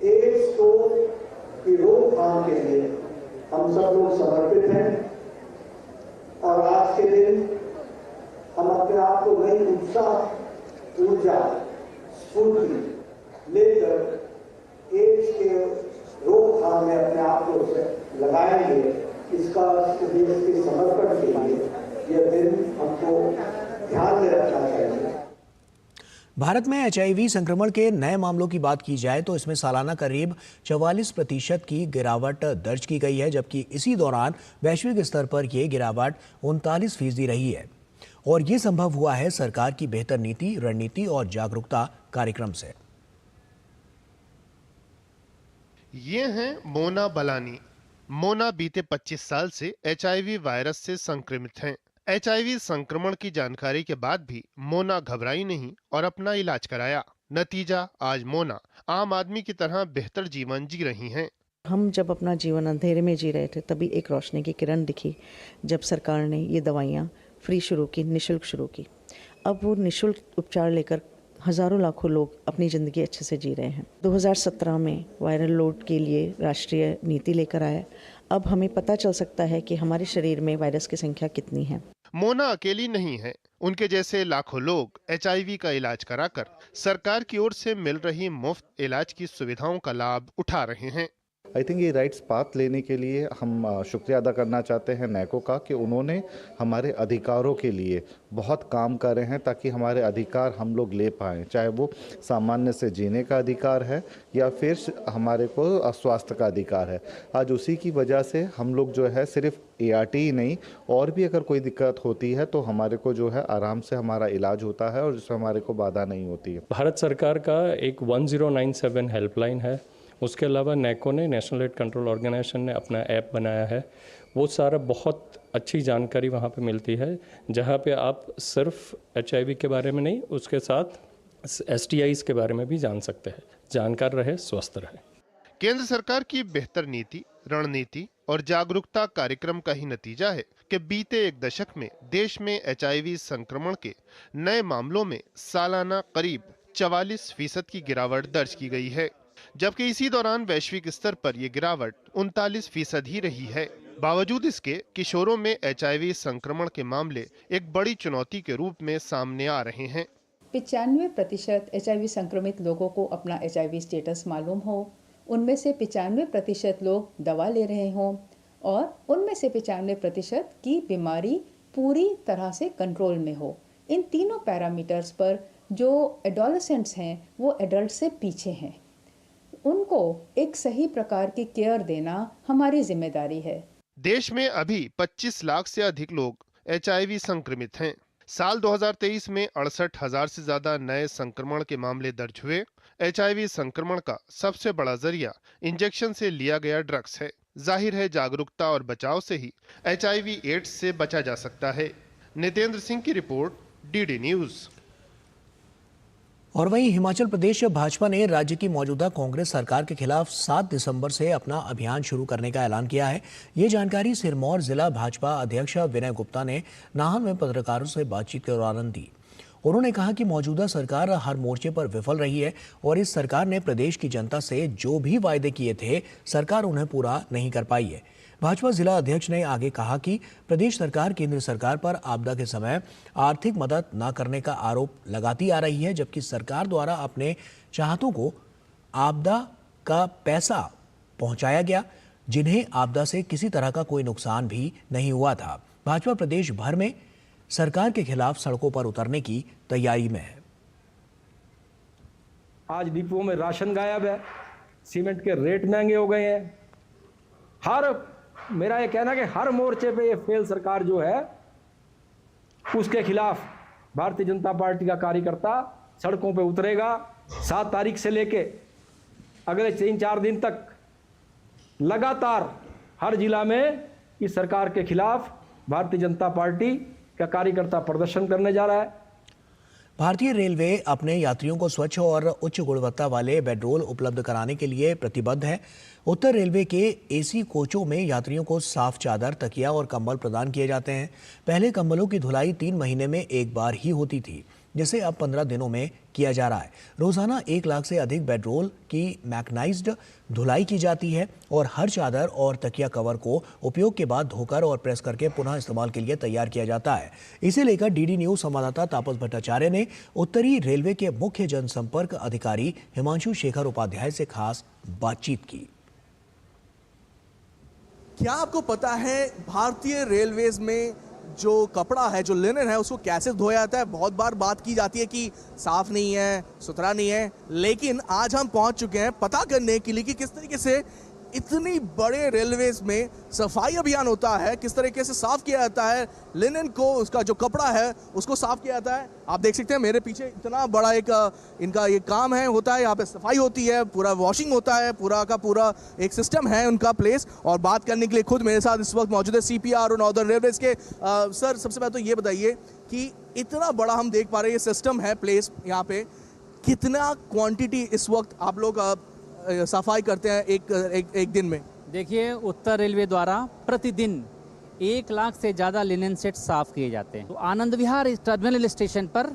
एड्स की रोकथाम के लिए हम सब लोग समर्पित हैं और आज के दिन हम अपने आप को नई उत्साह, ऊर्जा, स्फूर्ति लेकर एड्स के रोकथाम में अपने आप को लगाएंगे। इसका देश के समर्पण के लिए यह दिन हमको ध्यान में रखना चाहिए। भारत में HIV संक्रमण के नए मामलों की बात की जाए तो इसमें सालाना करीब 44% की गिरावट दर्ज की गई है, जबकि इसी दौरान वैश्विक स्तर पर यह गिरावट 39% रही है। और ये संभव हुआ है सरकार की बेहतर नीति, रणनीति और जागरूकता कार्यक्रम से। ये हैं मोना बलानी। मोना बीते 25 साल से HIV वायरस से संक्रमित हैं। HIV संक्रमण की जानकारी के बाद भी मोना घबराई नहीं और अपना इलाज कराया। नतीजा, आज मोना आम आदमी की तरह बेहतर जीवन जी रही हैं। हम जब अपना जीवन अंधेरे में जी रहे थे, तभी एक रोशनी की किरण दिखी जब सरकार ने ये दवाइयाँ फ्री शुरू की, निशुल्क शुरू की। अब वो निशुल्क उपचार लेकर हज़ारों लाखों लोग अपनी ज़िंदगी अच्छे से जी रहे हैं। 2017 में वायरल लोड के लिए राष्ट्रीय नीति लेकर आया। अब हमें पता चल सकता है कि हमारे शरीर में वायरस की संख्या कितनी है। मोना अकेली नहीं है, उनके जैसे लाखों लोग HIV का इलाज कराकर सरकार की ओर से मिल रही मुफ्त इलाज की सुविधाओं का लाभ उठा रहे हैं। आई थिंक ये राइट्स पाथ लेने के लिए हम शुक्रिया अदा करना चाहते हैं नैको का कि उन्होंने हमारे अधिकारों के लिए बहुत काम कर रहे हैं ताकि हमारे अधिकार हम लोग ले पाएँ, चाहे वो सामान्य से जीने का अधिकार है या फिर हमारे को स्वास्थ्य का अधिकार है। आज उसी की वजह से हम लोग जो है सिर्फ ART ही नहीं, और भी अगर कोई दिक्कत होती है तो हमारे को जो है आराम से हमारा इलाज होता है और जिससे हमारे को बाधा नहीं होती है। भारत सरकार का एक 1097 हेल्पलाइन है। उसके अलावा नैको ने, नेशनल एड कंट्रोल ऑर्गेनाइजेशन ने अपना ऐप बनाया है। वो सारा बहुत अच्छी जानकारी वहाँ पे मिलती है, जहाँ पे आप सिर्फ HIV के बारे में नहीं, उसके साथ STIs के बारे में भी जान सकते हैं। जानकार रहे, स्वस्थ रहे। केंद्र सरकार की बेहतर नीति, रणनीति और जागरूकता कार्यक्रम का ही नतीजा है कि बीते एक दशक में देश में HIV संक्रमण के नए मामलों में सालाना करीब 44% की गिरावट दर्ज की गई है, जबकि इसी दौरान वैश्विक स्तर पर यह गिरावट 39% ही रही है। बावजूद इसके किशोरों में HIV संक्रमण के मामले एक बड़ी चुनौती के रूप में सामने आ रहे हैं। 95% HIV संक्रमित लोगों को अपना HIV स्टेटस मालूम हो, उनमें से 95% लोग दवा ले रहे हों और उनमें से 95% की बीमारी पूरी तरह से कंट्रोल में हो। इन तीनों पैरामीटर्स पर जो एडोलेसेंट्स हैं वो एडल्ट से पीछे हैं। उनको एक सही प्रकार की केयर देना हमारी जिम्मेदारी है। देश में अभी 25 लाख से अधिक लोग HIV संक्रमित हैं। साल 2023 में 68,000 से ज्यादा नए संक्रमण के मामले दर्ज हुए। HIV संक्रमण का सबसे बड़ा जरिया इंजेक्शन से लिया गया ड्रग्स है। जाहिर है जागरूकता और बचाव से ही HIV एड्स से बचा जा सकता है। नितेंद्र सिंह की रिपोर्ट, DD न्यूज। और वहीं हिमाचल प्रदेश भाजपा ने राज्य की मौजूदा कांग्रेस सरकार के खिलाफ 7 दिसंबर से अपना अभियान शुरू करने का ऐलान किया है। ये जानकारी सिरमौर जिला भाजपा अध्यक्ष विनय गुप्ता ने नाहन में पत्रकारों से बातचीत के दौरान दी। उन्होंने कहा कि मौजूदा सरकार हर मोर्चे पर विफल रही है और इस सरकार ने प्रदेश की जनता से जो भी वायदे किए थे, सरकार उन्हें पूरा नहीं कर पाई है। भाजपा जिला अध्यक्ष ने आगे कहा कि प्रदेश सरकार केंद्र सरकार पर आपदा के समय आर्थिक मदद न करने का आरोप लगाती आ रही है, जबकि सरकार द्वारा अपने चाहतों को आपदा का पैसा पहुंचाया गया, जिन्हें आपदा से किसी तरह का कोई नुकसान भी नहीं हुआ था। भाजपा प्रदेश भर में सरकार के खिलाफ सड़कों पर उतरने की तैयारी में है। आज डिपुओं में राशन गायब है, सीमेंट के रेट महंगे हो गए हैं। मेरा ये कहना कि हर मोर्चे पे ये फेल सरकार जो है, उसके खिलाफ भारतीय जनता पार्टी का कार्यकर्ता सड़कों पे उतरेगा। 7 तारीख से लेके अगले 3-4 दिन तक लगातार हर जिला में इस सरकार के खिलाफ भारतीय जनता पार्टी का कार्यकर्ता प्रदर्शन करने जा रहा है। भारतीय रेलवे अपने यात्रियों को स्वच्छ और उच्च गुणवत्ता वाले बेडरोल उपलब्ध कराने के लिए प्रतिबद्ध है। उत्तर रेलवे के एसी कोचों में यात्रियों को साफ चादर, तकिया और कंबल प्रदान किए जाते हैं। पहले कंबलों की धुलाई 3 महीने में एक बार ही होती थी, जिसे अब 15 दिनों में किया जा रहा है। रोजाना 1 लाख से अधिक बेडरोल की मैकेनाइज्ड धुलाई की जाती है और हर चादर और तकिया कवर को उपयोग के बाद धोकर और प्रेस करके पुनः इस्तेमाल के लिए तैयार किया जाता है। इसे लेकर डीडी न्यूज संवाददाता तापस भट्टाचार्य ने उत्तरी रेलवे के मुख्य जनसंपर्क अधिकारी हिमांशु शेखर उपाध्याय से खास बातचीत की। क्या आपको पता है भारतीय रेलवेज में जो कपड़ा है, जो लिनन है, उसको कैसे धोया जाता है? बहुत बार बात की जाती है कि साफ नहीं है, सुथरा नहीं है, लेकिन आज हम पहुंच चुके हैं पता करने के लिए कि किस तरीके से इतनी बड़े रेलवेज में सफाई अभियान होता है, किस तरीके से साफ किया जाता है लिनन को, उसका जो कपड़ा है उसको साफ किया जाता है। आप देख सकते हैं मेरे पीछे इतना बड़ा एक इनका ये काम है, होता है, यहाँ पे सफाई होती है, पूरा वॉशिंग होता है, पूरा का पूरा एक सिस्टम है उनका प्लेस। और बात करने के लिए खुद मेरे साथ इस वक्त मौजूद है CPR नॉर्दर्न रेलवेज के सर। सबसे पहले तो ये बताइए कि इतना बड़ा हम देख पा रहे हैं ये सिस्टम है प्लेस, यहाँ पे कितना क्वांटिटी इस वक्त आप लोग सफाई करते हैं एक दिन में? देखिए, उत्तर रेलवे द्वारा प्रतिदिन 1 लाख से ज़्यादा लिनन सेट साफ किए जाते हैं। तो आनंद विहार टर्मिनल स्टेशन पर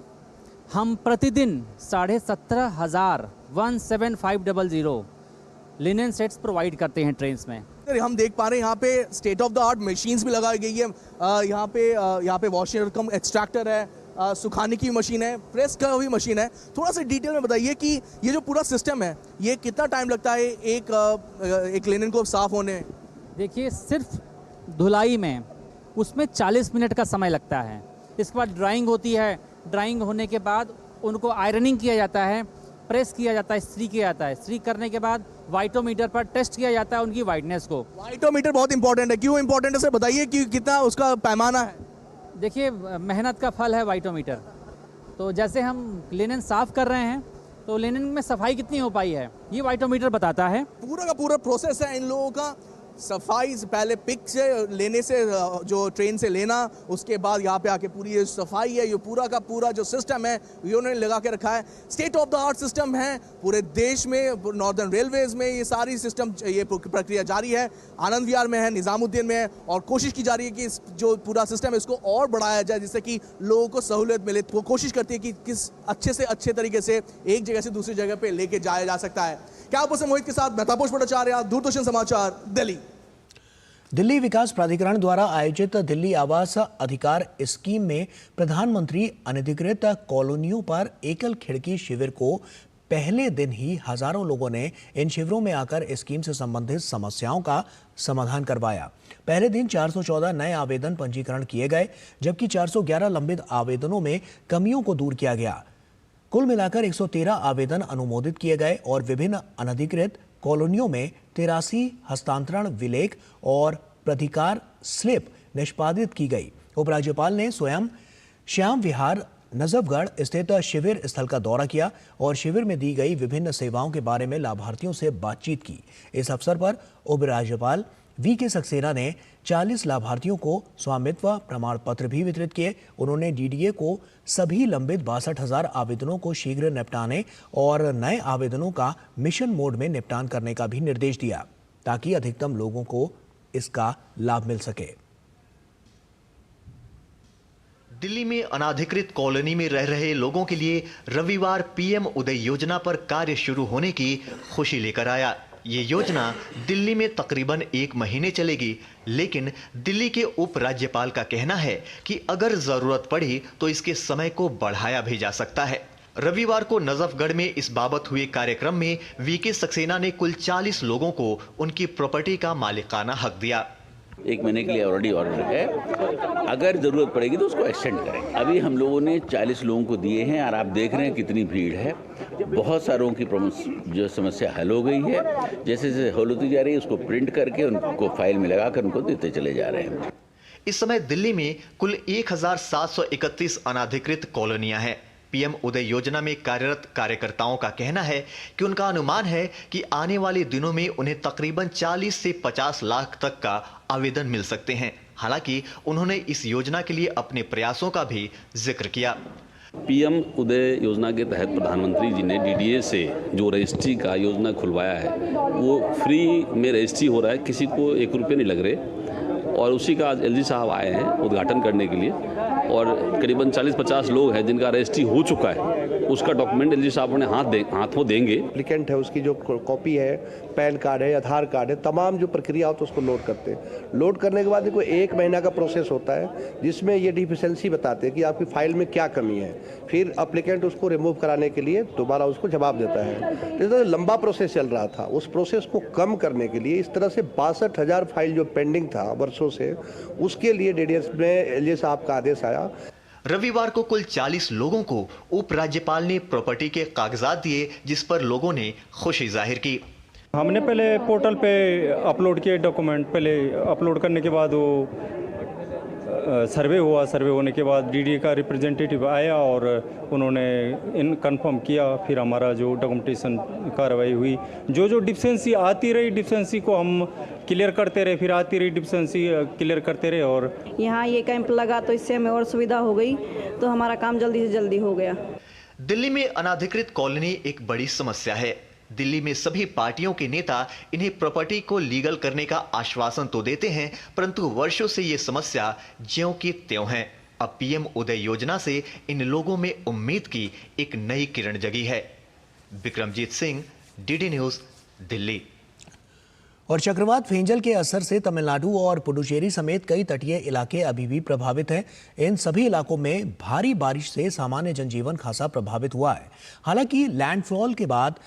हम प्रतिदिन 17,500 लिनन सेट्स प्रोवाइड करते हैं ट्रेन में। हम देख पा रहे हैं यहाँ पे state of the art machines भी लगाई गई है। यहाँ पे वॉशर कम एक्सट्रैक्टर है, सुखाने की मशीन है, प्रेस का भी मशीन है। थोड़ा सा डिटेल में बताइए कि ये जो पूरा सिस्टम है ये कितना टाइम लगता है एक लिनन को साफ होने? देखिए, सिर्फ धुलाई में उसमें 40 मिनट का समय लगता है। इसके बाद ड्राइंग होती है, ड्राइंग होने के बाद उनको आयरनिंग किया जाता है, प्रेस किया जाता है, इस्त्री किया जाता है। इस्त्री करने के बाद वाइटोमीटर पर टेस्ट किया जाता है उनकी वाइटनेस को। वाइटोमीटर बहुत इंपॉर्टेंट है, क्यों इंपॉर्टेंट है सर बताइए कि कितना उसका पैमाना है? देखिए, मेहनत का फल है वाइटोमीटर। तो जैसे हम लिनन साफ कर रहे हैं तो लिनन में सफाई कितनी हो पाई है ये वाइटोमीटर बताता है। पूरा का पूरा प्रोसेस है इन लोगों का, सफाई से पहले पिक से लेने से, जो ट्रेन से लेना, उसके बाद यहाँ पे आके पूरी ये सफाई है, ये पूरा का पूरा जो सिस्टम है ये उन्होंने लगा के रखा है। State of the art system है पूरे देश में, नॉर्दर्न रेलवेज में ये सारी सिस्टम, ये प्रक्रिया जारी है। आनंद विहार में है, निजामुद्दीन में है, और कोशिश की जा रही है कि इस जो पूरा सिस्टम है इसको और बढ़ाया जाए जिससे कि लोगों को सहूलियत मिले। वो कोशिश करती है कि किस अच्छे से अच्छे तरीके से एक जगह से दूसरी जगह पे लेके जाया जा सकता है। क्या आप मोहित के साथ मैं तापस भट्टाचार्य, दूरदर्शन समाचार, दिल्ली। दिल्ली विकास प्राधिकरण द्वारा आयोजित दिल्ली आवास अधिकार स्कीम में प्रधानमंत्री अनधिकृत कॉलोनियों पर एकल खिड़की शिविर को पहले दिन ही हजारों लोगों ने इन शिविरों में आकर स्कीम से संबंधित समस्याओं का समाधान करवाया। पहले दिन 414 नए आवेदन पंजीकरण किए गए, जबकि 411 लंबित आवेदनों में कमियों को दूर किया गया। कुल मिलाकर 113 आवेदन अनुमोदित किए गए और विभिन्न अनधिकृत कॉलोनियों में 83 हस्तांतरण विलेख और प्राधिकार स्लिप निष्पादित की गई। उपराज्यपाल ने स्वयं श्याम विहार नजफगढ़ स्थित शिविर स्थल का दौरा किया और शिविर में दी गई विभिन्न सेवाओं के बारे में लाभार्थियों से बातचीत की। इस अवसर पर उपराज्यपाल VK सक्सेना ने 40 लाभार्थियों को स्वामित्व प्रमाण पत्र भी वितरित किए। उन्होंने DDA को सभी लंबित 62,000 आवेदनों को शीघ्र निपटाने और नए आवेदनों का मिशन मोड में निपटान करने का भी निर्देश दिया, ताकि अधिकतम लोगों को इसका लाभ मिल सके। दिल्ली में अनाधिकृत कॉलोनी में रह रहे लोगों के लिए रविवार PM उदय योजना पर कार्य शुरू होने की खुशी लेकर आया। ये योजना दिल्ली में तकरीबन 1 महीने चलेगी, लेकिन दिल्ली के उपराज्यपाल का कहना है कि अगर जरूरत पड़ी तो इसके समय को बढ़ाया भी जा सकता है। रविवार को नजफगढ़ में इस बाबत हुए कार्यक्रम में VK सक्सेना ने कुल 40 लोगों को उनकी प्रॉपर्टी का मालिकाना हक दिया। 1 महीने के लिए ऑलरेडी ऑर्डर है, अगर ज़रूरत पड़ेगी तो उसको एक्सटेंड करें। अभी हम लोगों ने 40 लोगों को दिए हैं और आप देख रहे हैं कितनी भीड़ है। बहुत सारों की जो समस्या हल हो गई है, जैसे जैसे हल होती जा रही है उसको प्रिंट करके उनको फाइल में लगाकर उनको देते चले जा रहे हैं। इस समय दिल्ली में कुल 1731 अनाधिकृत कॉलोनियां हैं। PM उदय योजना में कार्यरत कार्यकर्ताओं का कहना है कि उनका अनुमान है कि आने वाले दिनों में उन्हें तकरीबन 40 से 50 लाख तक का आवेदन मिल सकते हैं। हालांकि उन्होंने इस योजना के लिए अपने प्रयासों का भी जिक्र किया। पीएम उदय योजना के तहत प्रधानमंत्री जी ने डीडीए से जो रजिस्ट्री का योजना खुलवाया है वो फ्री में रजिस्ट्री हो रहा है, किसी को 1 रुपये नहीं लग रहे। और उसी का आज एलजी साहब आए हैं उद्घाटन करने के लिए और करीबन 40-50 लोग हैं जिनका रजिस्ट्री हो चुका है। उसका डॉक्यूमेंट एलजी साहब उन्हें हाथों देंगे। एप्लीकेंट है उसकी जो कॉपी है, पैन कार्ड है, आधार कार्ड है, तमाम जो प्रक्रिया हो तो उसको लोड करते हैं। लोड करने के बाद देखो 1 महीना का प्रोसेस होता है जिसमें ये डिफिशिएंसी बताते हैं कि आपकी फाइल में क्या कमी है। फिर एप्लीकेंट उसको रिमूव कराने के लिए दोबारा उसको जवाब देता है। तो लंबा प्रोसेस चल रहा था, उस प्रोसेस को कम करने के लिए इस तरह से 62,000 फाइल जो पेंडिंग था वर्षों से, उसके लिए डीडीएस में एलजी साहब का आदेश आया। रविवार को कुल 40 लोगों को उपराज्यपाल ने प्रॉपर्टी के कागजात दिए, जिस पर लोगों ने खुशी जाहिर की। हमने पहले पोर्टल पे अपलोड किए डॉक्यूमेंट, पहले अपलोड करने के बाद वो सर्वे हुआ, सर्वे होने के बाद डीडीए का रिप्रेजेंटेटिव आया और उन्होंने इन कंफर्म किया। फिर हमारा जो डॉक्यूमेंटेशन कार्रवाई हुई, जो डिफिशिएंसी आती रही, डिफिशिएंसी को हम क्लियर करते रहे, फिर आती रही डिफिशिएंसी क्लियर करते रहे। और यहाँ ये कैंप लगा तो इससे हमें और सुविधा हो गई, तो हमारा काम जल्दी से जल्दी हो गया। दिल्ली में अनाधिकृत कॉलोनी एक बड़ी समस्या है। दिल्ली में सभी पार्टियों के नेता इन्हें प्रॉपर्टी को लीगल करने का आश्वासन तो देते हैं, परंतु वर्षों से ये समस्या ज्यों की त्यों है। अब पीएम उदय योजना से इन लोगों में उम्मीद की एक नई किरण जगी है। Vikramjit Singh, DD news, Delhi. और चक्रवात फेंजल के असर से तमिलनाडु और पुडुचेरी समेत कई तटीय इलाके अभी भी प्रभावित हैं। इन सभी इलाकों में भारी बारिश से सामान्य जनजीवन खासा प्रभावित हुआ है। हालांकि लैंडफॉल के बाद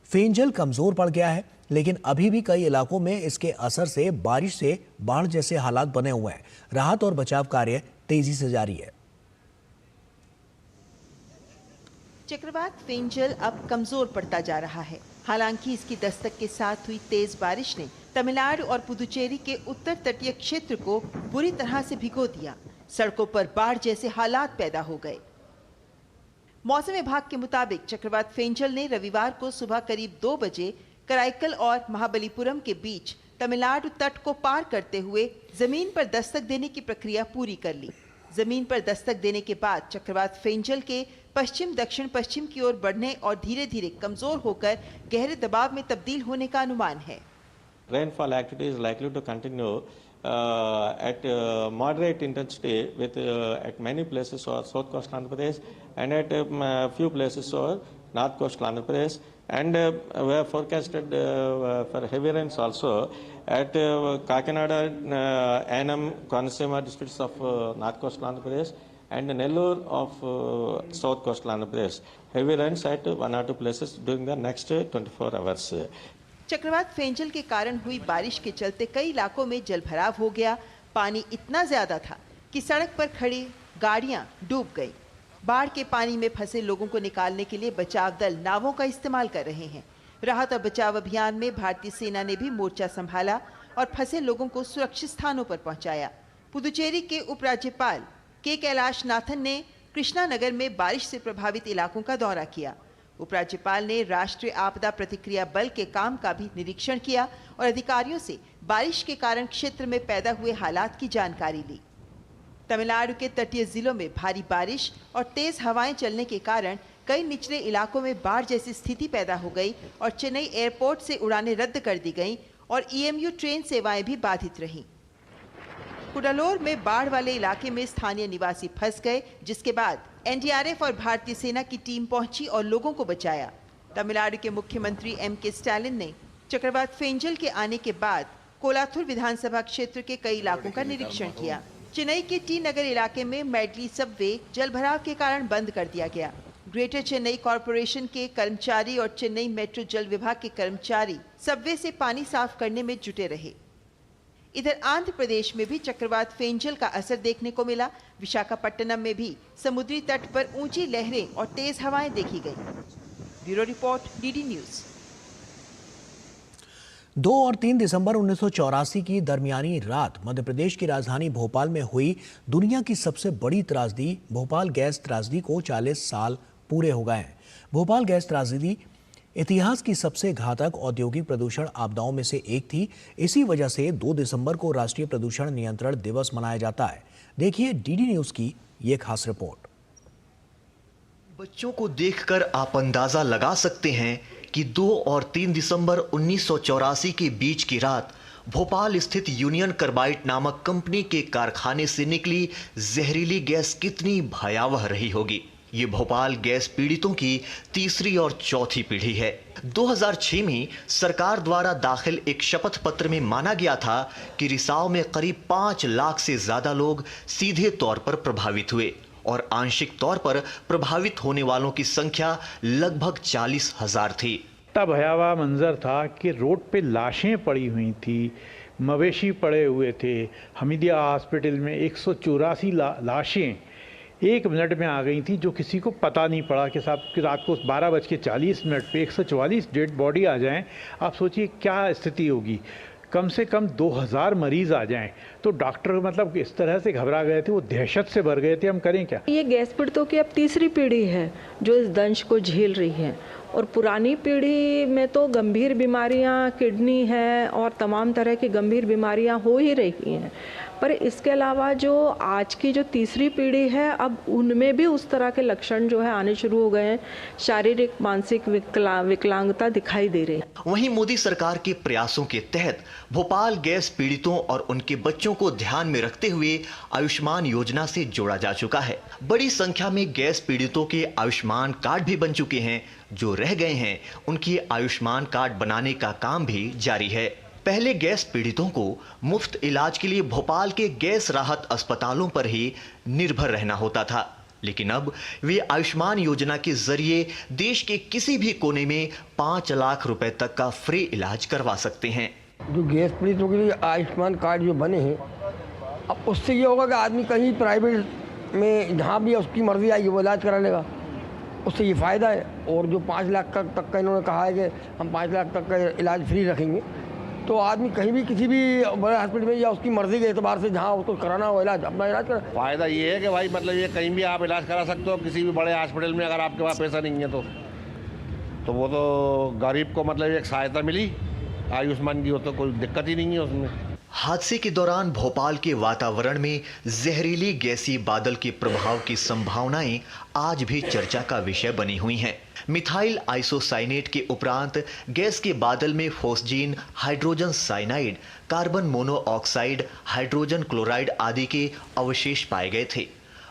फेंजल कमजोर पड़ गया है, लेकिन अभी भी कई इलाकों में इसके असर से बारिश से बाढ़ जैसे हालात बने हुए हैं। राहत और बचाव कार्य तेजी से जारी है। चक्रवात फेंजल अब कमजोर पड़ता जा रहा है। हालांकि इसकी दस्तक के साथ हुई तेज बारिश ने तमिलनाडु और पुदुचेरी के उत्तर तटीय क्षेत्र को बुरी तरह से भिगो दिया। सड़कों पर बाढ़ जैसे हालात पैदा हो गए। मौसम विभाग के मुताबिक चक्रवात फेंजल ने रविवार को सुबह करीब 2 बजे कराईकल और महाबलीपुरम के बीच तमिलनाडु तट को पार करते हुए जमीन पर दस्तक देने की प्रक्रिया पूरी कर ली। जमीन पर दस्तक देने के बाद चक्रवात फेंजल के पश्चिम दक्षिण पश्चिम की ओर बढ़ने और धीरे धीरे कमजोर होकर गहरे दबाव में तब्दील होने का अनुमान है। Rainfall activity is likely to continue at moderate intensity with at many places or south coast Andhra Pradesh and at few places or north coast Andhra Pradesh, and we have forecasted for heavy rains also at Kakinada, Annam, Konaseema districts of north coast Andhra Pradesh and Nellore of south coast Andhra Pradesh. Heavy rains at 1 or 2 places during the next 24 hours. चक्रवात फेंजल के कारण हुई बारिश के चलते कई इलाकों में जलभराव हो गया। पानी इतना ज्यादा था कि सड़क पर खड़ी गाड़ियां डूब गईं। बाढ़ के पानी में फंसे लोगों को निकालने के लिए बचाव दल नावों का इस्तेमाल कर रहे हैं। राहत और बचाव अभियान में भारतीय सेना ने भी मोर्चा संभाला और फंसे लोगों को सुरक्षित स्थानों पर पहुंचाया। पुदुचेरी के उपराज्यपाल के कैलाश नाथन ने कृष्णानगर में बारिश से प्रभावित इलाकों का दौरा किया। उपराज्यपाल ने राष्ट्रीय आपदा प्रतिक्रिया बल के काम का भी निरीक्षण किया और अधिकारियों से बारिश के कारण क्षेत्र में पैदा हुए हालात की जानकारी ली। तमिलनाडु के तटीय जिलों में भारी बारिश और तेज हवाएं चलने के कारण कई निचले इलाकों में बाढ़ जैसी स्थिति पैदा हो गई और चेन्नई एयरपोर्ट से उड़ानें रद्द कर दी गईं और ईएमयू ट्रेन सेवाएं भी बाधित रहीं। कुडालोर में बाढ़ वाले इलाके में स्थानीय निवासी फंस गए, जिसके बाद एनडीआरएफ और भारतीय सेना की टीम पहुंची और लोगों को बचाया। तमिलनाडु के मुख्यमंत्री एम.के. स्टालिन ने चक्रवात फेंजल के आने के बाद कोलाथुर विधानसभा क्षेत्र के कई इलाकों का निरीक्षण किया। चेन्नई के टी नगर इलाके में मेडली सबवे जलभराव के कारण बंद कर दिया गया। ग्रेटर चेन्नई कॉरपोरेशन के कर्मचारी और चेन्नई मेट्रो जल विभाग के कर्मचारी सबवे से पानी साफ करने में जुटे रहे। इधर आंध्र प्रदेश में भी चक्रवात फेंजल का असर देखने को मिला। विशाखापट्टनम में भी समुद्री तट पर ऊंची लहरें और तेज हवाएं देखी गई। Bureau report, DD news. 2 और 3 दिसंबर 1984 की दरमियानी रात मध्य प्रदेश की राजधानी भोपाल में हुई दुनिया की सबसे बड़ी त्रासदी भोपाल गैस त्रासदी को 40 साल पूरे हो गए हैं। भोपाल गैस त्रासदी इतिहास की सबसे घातक औद्योगिक प्रदूषण आपदाओं में से एक थी। इसी वजह से 2 दिसंबर को राष्ट्रीय प्रदूषण नियंत्रण दिवस मनाया जाता है। देखिए डीडी न्यूज की ये खास रिपोर्ट। बच्चों को देखकर आप अंदाजा लगा सकते हैं कि 2 और 3 दिसंबर 1984 के बीच की रात भोपाल स्थित यूनियन कार्बाइड नामक कंपनी के कारखाने से निकली जहरीली गैस कितनी भयावह रही होगी। ये भोपाल गैस पीड़ितों की तीसरी और चौथी पीढ़ी है। 2006 में सरकार द्वारा दाखिल एक शपथ पत्र में माना गया था कि रिसाव में करीब 5 लाख से ज्यादा लोग सीधे तौर पर प्रभावित हुए और आंशिक तौर पर प्रभावित होने वालों की संख्या लगभग 40,000 थी। इतना भयावह मंजर था कि रोड पे लाशें पड़ी हुई थी, मवेशी पड़े हुए थे। हमीदिया हॉस्पिटल में 184 लाशें 1 मिनट में आ गई थी, जो किसी को पता नहीं पड़ा कि साहब कि रात को 12:40 पे 144 डेड बॉडी आ जाएं। आप सोचिए क्या स्थिति होगी। कम से कम 2000 मरीज आ जाएं तो डॉक्टर मतलब इस तरह से घबरा गए थे, वो दहशत से भर गए थे, हम करें क्या। ये गैस पीड़ितों की अब तीसरी पीढ़ी है जो इस दंश को झेल रही है और पुरानी पीढ़ी में तो गंभीर बीमारियां, किडनी है और तमाम तरह की गंभीर बीमारियां हो ही रही हैं, पर इसके अलावा जो आज की जो तीसरी पीढ़ी है अब उनमें भी उस तरह के लक्षण जो है आने शुरू हो गए हैं। शारीरिक मानसिक विकलांगता दिखाई दे रही है। वहीं मोदी सरकार के प्रयासों के तहत भोपाल गैस पीड़ितों और उनके बच्चों को ध्यान में रखते हुए आयुष्मान योजना से जोड़ा जा चुका है। बड़ी संख्या में गैस पीड़ितों के आयुष्मान कार्ड भी बन चुके हैं। जो रह गए हैं उनकी आयुष्मान कार्ड बनाने का काम भी जारी है। पहले गैस पीड़ितों को मुफ्त इलाज के लिए भोपाल के गैस राहत अस्पतालों पर ही निर्भर रहना होता था, लेकिन अब वे आयुष्मान योजना के जरिए देश के किसी भी कोने में 5 लाख रुपए तक का फ्री इलाज करवा सकते हैं। जो गैस पीड़ितों के लिए आयुष्मान कार्ड जो बने हैं, अब उससे ये होगा कि आदमी कहीं प्राइवेट में जहाँ भी उसकी मर्जी आएगी वो इलाज करा लेगा, उससे ये फ़ायदा है। और जो 5 लाख तक का इन्होंने कहा है कि हम 5 लाख तक का इलाज फ्री रखेंगे, तो आदमी कहीं भी किसी भी बड़े हॉस्पिटल में या उसकी मर्जी के एतबार से जहाँ उसको कराना हो इलाज अपना इलाज करा। फ़ायदा ये है कि भाई मतलब ये कहीं भी आप इलाज करा सकते हो किसी भी बड़े हॉस्पिटल में, अगर आपके पास पैसा नहीं है तो वो तो गरीब को मतलब एक सहायता मिली आयुष्मान की, हो तो कोई दिक्कत ही नहीं है उसमें। हादसे के दौरान भोपाल के वातावरण में जहरीली गैसी बादल के प्रभाव की संभावनाएं आज भी चर्चा का विषय बनी हुई हैं। मिथाइल आइसोसाइनेट के उपरांत गैस के बादल में phosgene, hydrogen cyanide, carbon monoxide, hydrogen chloride आदि के अवशेष पाए गए थे।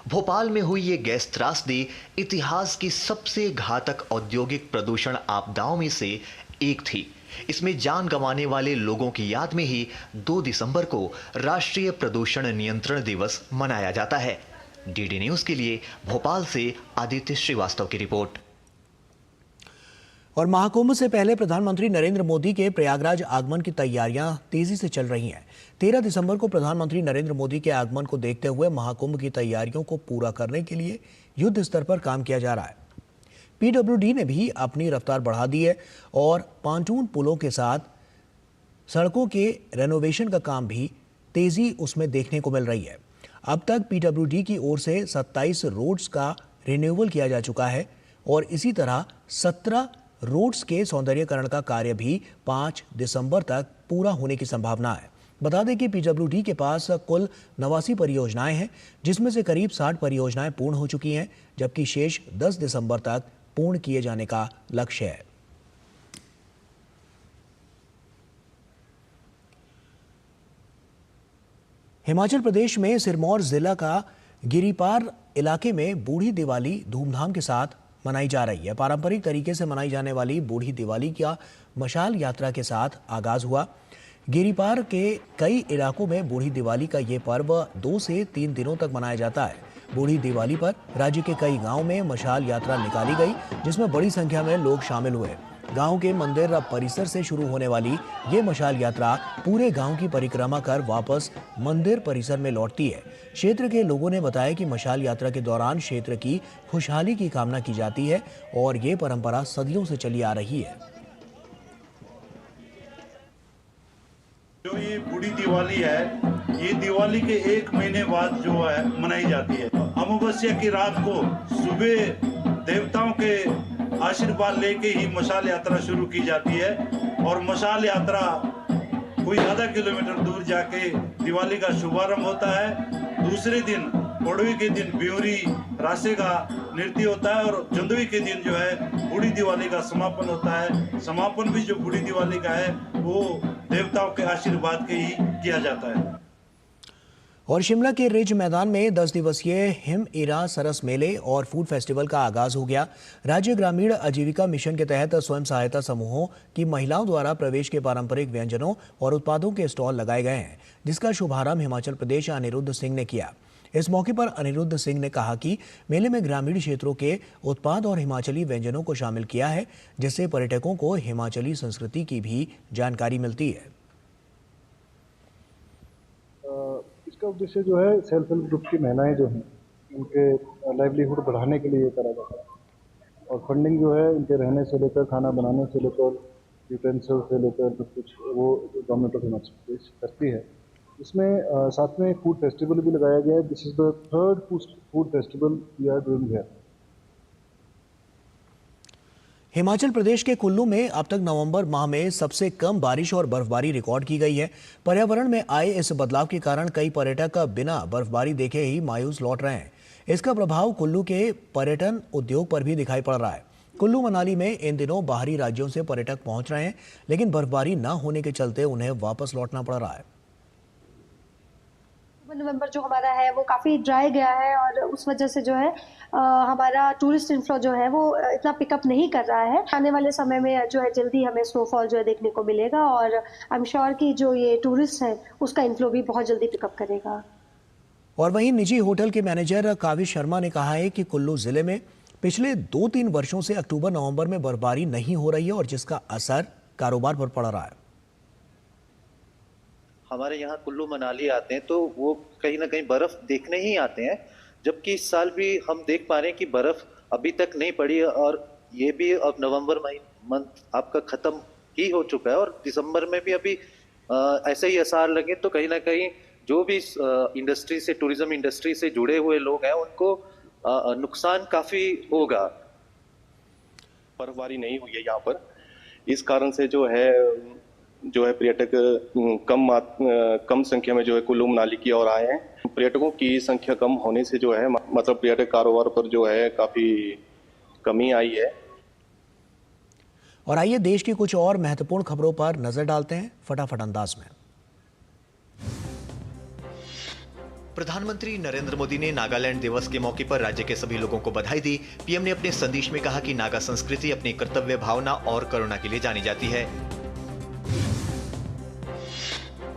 भोपाल में हुई ये गैस त्रासदी इतिहास की सबसे घातक औद्योगिक प्रदूषण आपदाओं में से एक थी। इसमें जान गंवाने वाले लोगों की याद में ही 2 दिसंबर को राष्ट्रीय प्रदूषण नियंत्रण दिवस मनाया जाता है। डीडी न्यूज के लिए भोपाल से आदित्य श्रीवास्तव की रिपोर्ट। और महाकुंभ से पहले प्रधानमंत्री नरेंद्र मोदी के प्रयागराज आगमन की तैयारियां तेजी से चल रही हैं। 13 दिसंबर को प्रधानमंत्री नरेंद्र मोदी के आगमन को देखते हुए महाकुंभ की तैयारियों को पूरा करने के लिए युद्ध स्तर पर काम किया जा रहा है। पीडब्ल्यूडी ने भी अपनी रफ्तार बढ़ा दी है और पांटून पुलों के साथ सड़कों के रेनोवेशन का काम भी तेजी उसमें देखने को मिल रही है। अब तक पीडब्ल्यूडी की ओर से 27 रोड्स का रिन्यूअल किया जा चुका है और इसी तरह 17 रोड्स के सौंदर्यीकरण का कार्य भी 5 दिसंबर तक पूरा होने की संभावना है। बता दें कि पीडब्ल्यूडी के पास कुल 89 परियोजनाएं हैं, जिसमें से करीब 60 परियोजनाएं पूर्ण हो चुकी हैं, जबकि शेष 10 दिसंबर तक पूर्ण किए जाने का लक्ष्य है। हिमाचल प्रदेश में सिरमौर जिला का गिरिपार इलाके में बूढ़ी दिवाली धूमधाम के साथ मनाई जा रही है। पारंपरिक तरीके से मनाई जाने वाली बूढ़ी दिवाली का मशाल यात्रा के साथ आगाज हुआ। गिरिपार के कई इलाकों में बूढ़ी दिवाली का ये पर्व 2 से 3 दिनों तक मनाया जाता है। बूढ़ी दिवाली पर राज्य के कई गांवों में मशाल यात्रा निकाली गई, जिसमें बड़ी संख्या में लोग शामिल हुए। गांव के मंदिर परिसर से शुरू होने वाली ये मशाल यात्रा पूरे गांव की परिक्रमा कर वापस मंदिर परिसर में लौटती है। क्षेत्र के लोगों ने बताया कि मशाल यात्रा के दौरान क्षेत्र की खुशहाली की कामना की जाती है और ये परंपरा सदियों से चली आ रही है। जो ये बूढ़ी दिवाली है, ये दिवाली के 1 महीने बाद जो है मनाई जाती है। अमावस्या की रात को सुबह देवताओं के आशीर्वाद लेके ही मशाल यात्रा शुरू की जाती है और मशाल यात्रा कोई आधा किलोमीटर दूर जाके दिवाली का शुभारंभ होता है। दूसरे दिन पड़वी के दिन ब्योरी रासे का नृत्य होता है और जुंदवी के दिन जो है बूढ़ी दिवाली का समापन होता है। समापन भी जो बूढ़ी दिवाली का है वो देवताओं के आशीर्वाद के ही किया जाता है। और शिमला के रिज मैदान में 10 दिवसीय हिम इरा सरस मेले और फूड फेस्टिवल का आगाज हो गया। राज्य ग्रामीण आजीविका मिशन के तहत स्वयं सहायता समूहों की महिलाओं द्वारा प्रदेश के पारंपरिक व्यंजनों और उत्पादों के स्टॉल लगाए गए हैं, जिसका शुभारंभ हिमाचल प्रदेश अनिरुद्ध सिंह ने किया। इस मौके पर अनिरुद्ध सिंह ने कहा कि मेले में ग्रामीण क्षेत्रों के उत्पाद और हिमाचली व्यंजनों को शामिल किया है, जिससे पर्यटकों को हिमाचली संस्कृति की भी जानकारी मिलती है। इसका उद्देश्य जो है सेल्फ हेल्प ग्रुप की महिलाएं जो हैं उनके लाइवलीहुड बढ़ाने के लिए करा जाता है और फंडिंग जो है इनके रहने से लेकर खाना बनाने से लेकर यूटेंसिल से लेकर सब कुछ वो गवर्नमेंट ऑफ हिमाचल प्रदेश करती है। इसमें साथ में फूड फेस्टिवल भी लगाया गया है। This is the third food festival we are doing here. Himachal Pradesh के कुल्लू में अब तक नवंबर माह में सबसे कम बारिश और बर्फबारी रिकॉर्ड की गई है। पर्यावरण में आए इस बदलाव के कारण कई पर्यटक बिना बर्फबारी देखे ही मायूस लौट रहे हैं। इसका प्रभाव कुल्लू के पर्यटन उद्योग पर भी दिखाई पड़ रहा है। कुल्लू मनाली में इन दिनों बाहरी राज्यों से पर्यटक पहुंच रहे हैं, लेकिन बर्फबारी न होने के चलते उन्हें वापस लौटना पड़ रहा है। नवंबर जो हमारा है वो काफ़ी ड्राई गया है और उस वजह से जो है हमारा टूरिस्ट इनफ्लो जो है वो इतना पिकअप नहीं कर रहा है। आने वाले समय में जो है जल्दी हमें स्नोफॉल जो है देखने को मिलेगा और आई एम श्योर कि जो ये टूरिस्ट है उसका इनफ्लो भी बहुत जल्दी पिकअप करेगा। और वहीं निजी होटल के मैनेजर काविश शर्मा ने कहा है कि कुल्लू जिले में पिछले 2-3 वर्षों से अक्टूबर नवंबर में बर्फबारी नहीं हो रही है और जिसका असर कारोबार पर पड़ रहा है। हमारे यहाँ कुल्लू मनाली आते हैं तो वो कहीं ना कहीं बर्फ देखने ही आते हैं, जबकि इस साल भी हम देख पा रहे हैं कि बर्फ अभी तक नहीं पड़ी है और ये भी अब नवंबर मंथ आपका खत्म ही हो चुका है और दिसंबर में भी अभी ऐसे ही आसार लगे तो कहीं ना कहीं जो भी इंडस्ट्री से टूरिज्म इंडस्ट्री से जुड़े हुए लोग हैं उनको नुकसान काफी होगा। बर्फबारी नहीं हुई है यहाँ पर, इस कारण से जो है पर्यटक कम संख्या में जो है कुल्लू मनाली की ओर आए हैं। पर्यटकों की संख्या कम होने से जो है मतलब पर्यटक कारोबार पर जो है काफी कमी आई है। और आइए देश की कुछ और महत्वपूर्ण खबरों पर नजर डालते हैं फटाफट अंदाज में। प्रधानमंत्री नरेंद्र मोदी ने नागालैंड दिवस के मौके पर राज्य के सभी लोगों को बधाई दी। पीएम ने अपने संदेश में कहा कि नागा संस्कृति अपनी कर्तव्य भावना और करुणा के लिए जानी जाती है।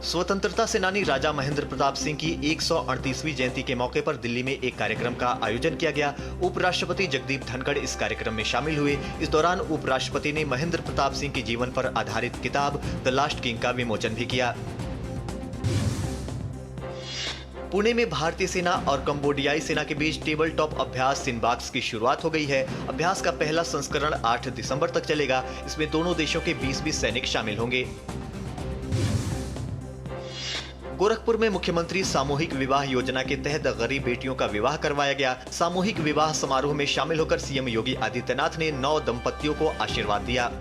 स्वतंत्रता सेनानी राजा महेंद्र प्रताप सिंह की 138वीं जयंती के मौके पर दिल्ली में एक कार्यक्रम का आयोजन किया गया। उपराष्ट्रपति जगदीप धनखड़ इस कार्यक्रम में शामिल हुए। इस दौरान उपराष्ट्रपति ने महेंद्र प्रताप सिंह के जीवन पर आधारित किताब द लास्ट किंग का विमोचन भी किया। पुणे में भारतीय सेना और कंबोडियाई सेना के बीच टेबल टॉप अभ्यास सिनबाक्स की शुरुआत हो गई है। अभ्यास का पहला संस्करण 8 दिसंबर तक चलेगा। इसमें दोनों देशों के 20-20 सैनिक शामिल होंगे। गोरखपुर में मुख्यमंत्री सामूहिक विवाह योजना के तहत गरीब बेटियों का विवाह करवाया गया। सामूहिक विवाह समारोह में शामिल होकर सीएम योगी आदित्यनाथ ने 9 दंपतियों को आशीर्वाद दिया।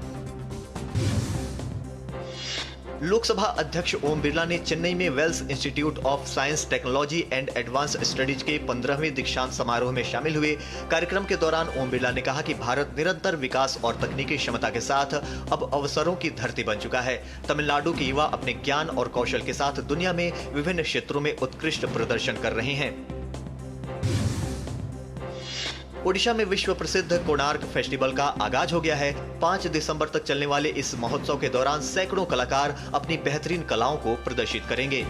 लोकसभा अध्यक्ष ओम बिरला ने चेन्नई में Vels Institute of Science Technology and Advanced Studies के 15वें दीक्षांत समारोह में शामिल हुए। कार्यक्रम के दौरान ओम बिरला ने कहा कि भारत निरंतर विकास और तकनीकी क्षमता के साथ अब अवसरों की धरती बन चुका है। तमिलनाडु के युवा अपने ज्ञान और कौशल के साथ दुनिया में विभिन्न क्षेत्रों में उत्कृष्ट प्रदर्शन कर रहे हैं। ओडिशा में विश्व प्रसिद्ध कोणार्क फेस्टिवल का आगाज हो गया है। 5 दिसंबर तक चलने वाले इस महोत्सव के दौरान सैकड़ों कलाकार अपनी बेहतरीन कलाओं को प्रदर्शित करेंगे।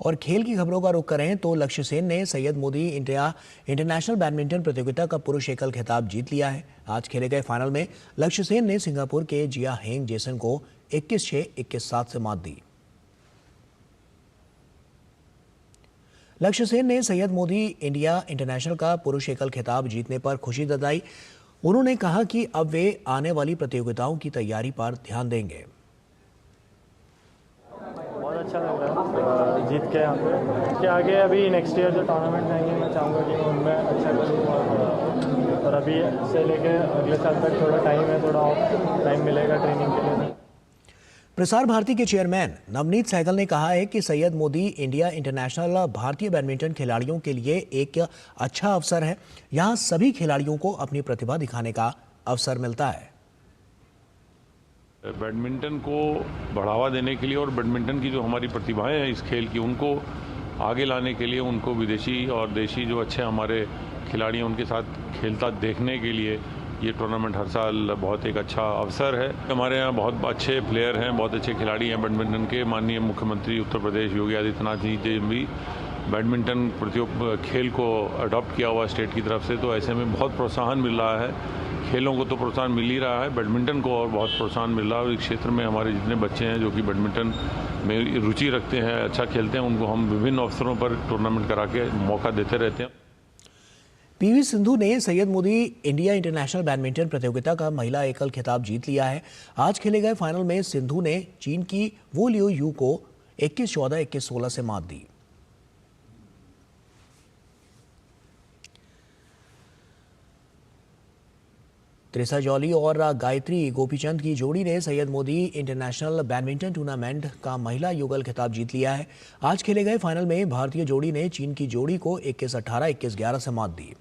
और खेल की खबरों का रुख करें तो लक्ष्य सेन ने सैयद मोदी इंटरनेशनल बैडमिंटन प्रतियोगिता का पुरुष एकल खिताब जीत लिया है। आज खेले गए फाइनल में लक्ष्य सेन ने सिंगापुर के जिया हेंग जेसन को 21-6, 21-7 से मात दी। लक्ष्य सेन ने सैयद मोदी इंडिया इंटरनेशनल का पुरुष एकल खिताब जीतने पर खुशी जताई। उन्होंने कहा कि अब वे आने वाली प्रतियोगिताओं की तैयारी पर ध्यान देंगे। बहुत अच्छा लग रहा है जीत के यहाँ पे कि आगे अभी नेक्स्ट ईयर जो टूर्नामेंट आएंगे मैं चाहूँगा कि मैं उनमें अच्छा करूँ और अभी से लेके अगले साल तक थोड़ा टाइम है, थोड़ा ऑफ टाइम मिलेगा ट्रेनिंग के लिए। प्रसार भारती के चेयरमैन नवनीत सहगल ने कहा है कि सैयद मोदी इंडिया इंटरनेशनल भारतीय बैडमिंटन खिलाड़ियों के लिए एक अच्छा अवसर है। यहां सभी खिलाड़ियों को अपनी प्रतिभा दिखाने का अवसर मिलता है। बैडमिंटन को बढ़ावा देने के लिए और बैडमिंटन की जो हमारी प्रतिभाएं हैं इस खेल की, उनको आगे लाने के लिए, उनको विदेशी और देशी जो अच्छे हमारे खिलाड़ी हैं उनके साथ खेलता देखने के लिए ये टूर्नामेंट हर साल बहुत एक अच्छा अवसर है। हमारे यहाँ बहुत अच्छे प्लेयर हैं, बहुत अच्छे खिलाड़ी हैं बैडमिंटन के। माननीय मुख्यमंत्री उत्तर प्रदेश योगी आदित्यनाथ जी ने भी बैडमिंटन खेल को अडॉप्ट किया हुआ स्टेट की तरफ से, तो ऐसे में बहुत प्रोत्साहन मिल रहा है। खेलों को तो प्रोत्साहन मिल ही रहा है, बैडमिंटन को और बहुत प्रोत्साहन मिल रहा है। और इस क्षेत्र में हमारे जितने बच्चे हैं जो कि बैडमिंटन में रुचि रखते हैं, अच्छा खेलते हैं, उनको हम विभिन्न अवसरों पर टूर्नामेंट करा के मौका देते रहते हैं। पीवी सिंधु ने Syed Modi India international badminton प्रतियोगिता का महिला एकल खिताब जीत लिया है। आज खेले गए फाइनल में सिंधु ने चीन की वो लियो यू को 21-14, 21-16 से मात दी। त्रिसा जॉली और गायत्री गोपीचंद की जोड़ी ने Syed Modi international badminton tournament का महिला युगल खिताब जीत लिया है। आज खेले गए फाइनल में भारतीय जोड़ी ने चीन की जोड़ी को 21-18, 21-11 से मात दी।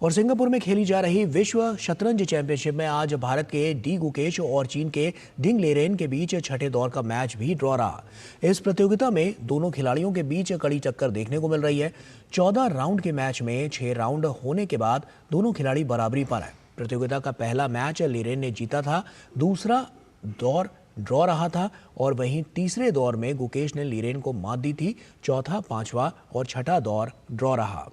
और सिंगापुर में खेली जा रही विश्व शतरंज चैंपियनशिप में आज भारत के डी गुकेश और चीन के डिंग लेरेन के बीच छठे दौर का मैच भी ड्रॉ रहा। इस प्रतियोगिता में दोनों खिलाड़ियों के बीच कड़ी टक्कर देखने को मिल रही है। 14 राउंड के मैच में 6 राउंड होने के बाद दोनों खिलाड़ी बराबरी पर हैं। प्रतियोगिता का पहला मैच लेरेन ने जीता था, दूसरा दौर ड्रॉ रहा था और वहीं तीसरे दौर में गुकेश ने लीरेन को मात दी थी। चौथा, पांचवा और छठा दौर ड्रॉ रहा।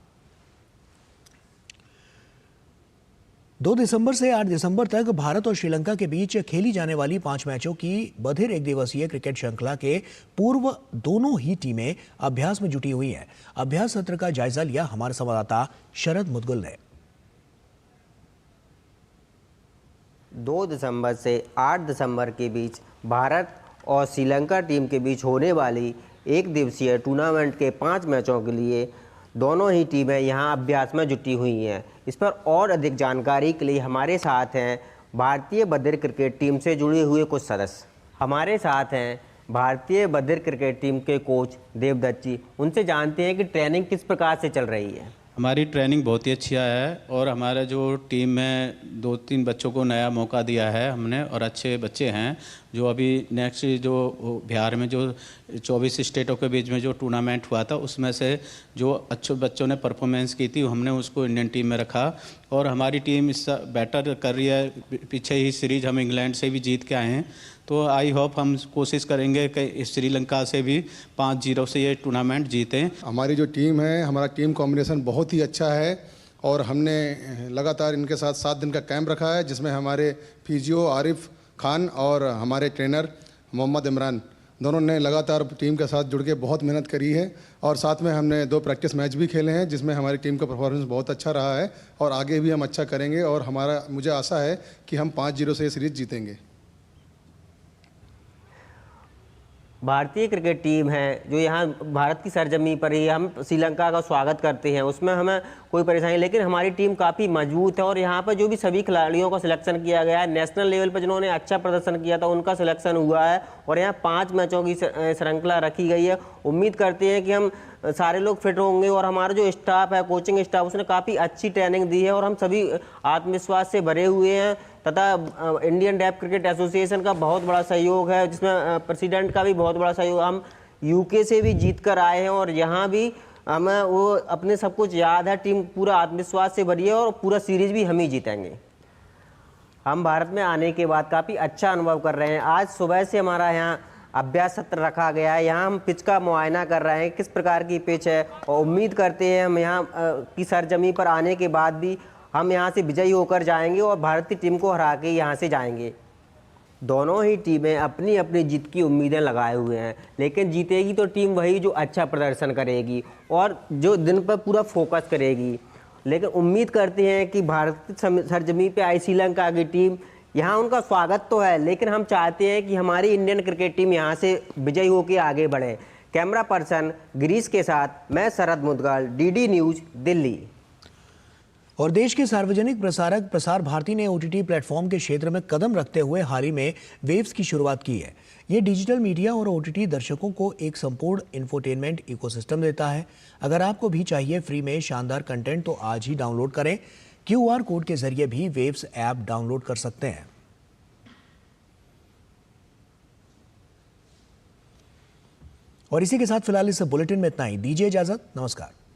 2 दिसंबर से 8 दिसंबर तक भारत और श्रीलंका के बीच खेली जाने वाली 5 मैचों की बधिर एक दिवसीय क्रिकेट श्रृंखला के पूर्व दोनों ही टीमें अभ्यास में जुटी हुई हैं। अभ्यास सत्र का जायजा लिया हमारे संवाददाता शरद मुदगुल ने। 2 दिसंबर से 8 दिसंबर के बीच भारत और श्रीलंका टीम के बीच होने वाली एक दिवसीय टूर्नामेंट के 5 मैचों के लिए दोनों ही टीमें यहां अभ्यास में जुटी हुई हैं। इस पर और अधिक जानकारी के लिए हमारे साथ हैं भारतीय बधिर क्रिकेट टीम से जुड़े हुए कुछ सदस्य। हमारे साथ हैं भारतीय बधिर क्रिकेट टीम के कोच देवदत्त जी। उनसे जानते हैं कि ट्रेनिंग किस प्रकार से चल रही है। हमारी ट्रेनिंग बहुत ही अच्छी है और हमारा जो टीम में 2-3 बच्चों को नया मौका दिया है हमने, और अच्छे बच्चे हैं जो अभी नेक्स्ट जो बिहार में जो 24 स्टेटों के बीच में जो टूर्नामेंट हुआ था उसमें से जो अच्छे बच्चों ने परफॉर्मेंस की थी हमने उसको इंडियन टीम में रखा और हमारी टीम इससे बेटर कर रही है। पीछे ही सीरीज हम इंग्लैंड से भी जीत के आए हैं, तो आई होप हम कोशिश करेंगे कि श्रीलंका से भी 5-0 से ये टूर्नामेंट जीतें। हमारी जो टीम है, हमारा टीम कॉम्बिनेशन बहुत ही अच्छा है और हमने लगातार इनके साथ 7 दिन का कैंप रखा है जिसमें हमारे फिजियो आरिफ खान और हमारे ट्रेनर मोहम्मद इमरान दोनों ने लगातार टीम के साथ जुड़ के बहुत मेहनत करी है और साथ में हमने 2 प्रैक्टिस मैच भी खेले हैं जिसमें हमारी टीम का परफॉर्मेंस बहुत अच्छा रहा है और आगे भी हम अच्छा करेंगे और मुझे आशा है कि हम 5-0 से ये सीरीज जीतेंगे। भारतीय क्रिकेट टीम है जो यहाँ भारत की सरजमी पर ही हम श्रीलंका का स्वागत करते हैं, उसमें हमें कोई परेशानी, लेकिन हमारी टीम काफ़ी मजबूत है और यहाँ पर जो भी सभी खिलाड़ियों का सिलेक्शन किया गया है, नेशनल लेवल पर जिन्होंने अच्छा प्रदर्शन किया था उनका सिलेक्शन हुआ है और यहाँ 5 मैचों की श्रृंखला रखी गई है। उम्मीद करते हैं कि हम सारे लोग फिट होंगे और हमारा जो स्टाफ है, कोचिंग स्टाफ, उसने काफ़ी अच्छी ट्रेनिंग दी है और हम सभी आत्मविश्वास से भरे हुए हैं तथा इंडियन डेफ क्रिकेट एसोसिएशन का बहुत बड़ा सहयोग है जिसमें प्रेसिडेंट का भी बहुत बड़ा सहयोग। हम यूके से भी जीत कर आए हैं और यहाँ भी हमें वो अपने सब कुछ याद है। टीम पूरा आत्मविश्वास से भरी है और पूरा सीरीज भी हम ही जीतेंगे। हम भारत में आने के बाद काफ़ी अच्छा अनुभव कर रहे हैं। आज सुबह से हमारा यहाँ अभ्यास सत्र रखा गया है, यहाँ हम पिच का मुआयना कर रहे हैं किस प्रकार की पिच है और उम्मीद करते हैं हम यहाँ की सरजमी पर आने के बाद भी हम यहाँ से विजयी होकर जाएंगे और भारतीय टीम को हरा के यहाँ से जाएंगे। दोनों ही टीमें अपनी अपनी जीत की उम्मीदें लगाए हुए हैं, लेकिन जीतेगी तो टीम वही जो अच्छा प्रदर्शन करेगी और जो दिन पर पूरा फोकस करेगी। लेकिन उम्मीद करते हैं कि भारतीय सरजमी पे आई श्रीलंका की टीम, यहाँ उनका स्वागत तो है लेकिन हम चाहते हैं कि हमारी इंडियन क्रिकेट टीम यहाँ से विजयी होकर आगे बढ़े। कैमरा पर्सन गिरीश के साथ मैं शरद मुदगल, DD न्यूज़, दिल्ली। और देश के सार्वजनिक प्रसारक प्रसार भारती ने OTT प्लेटफॉर्म के क्षेत्र में कदम रखते हुए हाल ही में वेव्स की शुरुआत की है। ये डिजिटल मीडिया और OTT दर्शकों को एक संपूर्ण इंफोटेनमेंट इकोसिस्टम देता है। अगर आपको भी चाहिए फ्री में शानदार कंटेंट तो आज ही डाउनलोड करें। QR कोड के जरिए भी वेव्स ऐप डाउनलोड कर सकते हैं। और इसी के साथ फिलहाल इस बुलेटिन में इतना ही। दीजिए इजाजत। नमस्कार।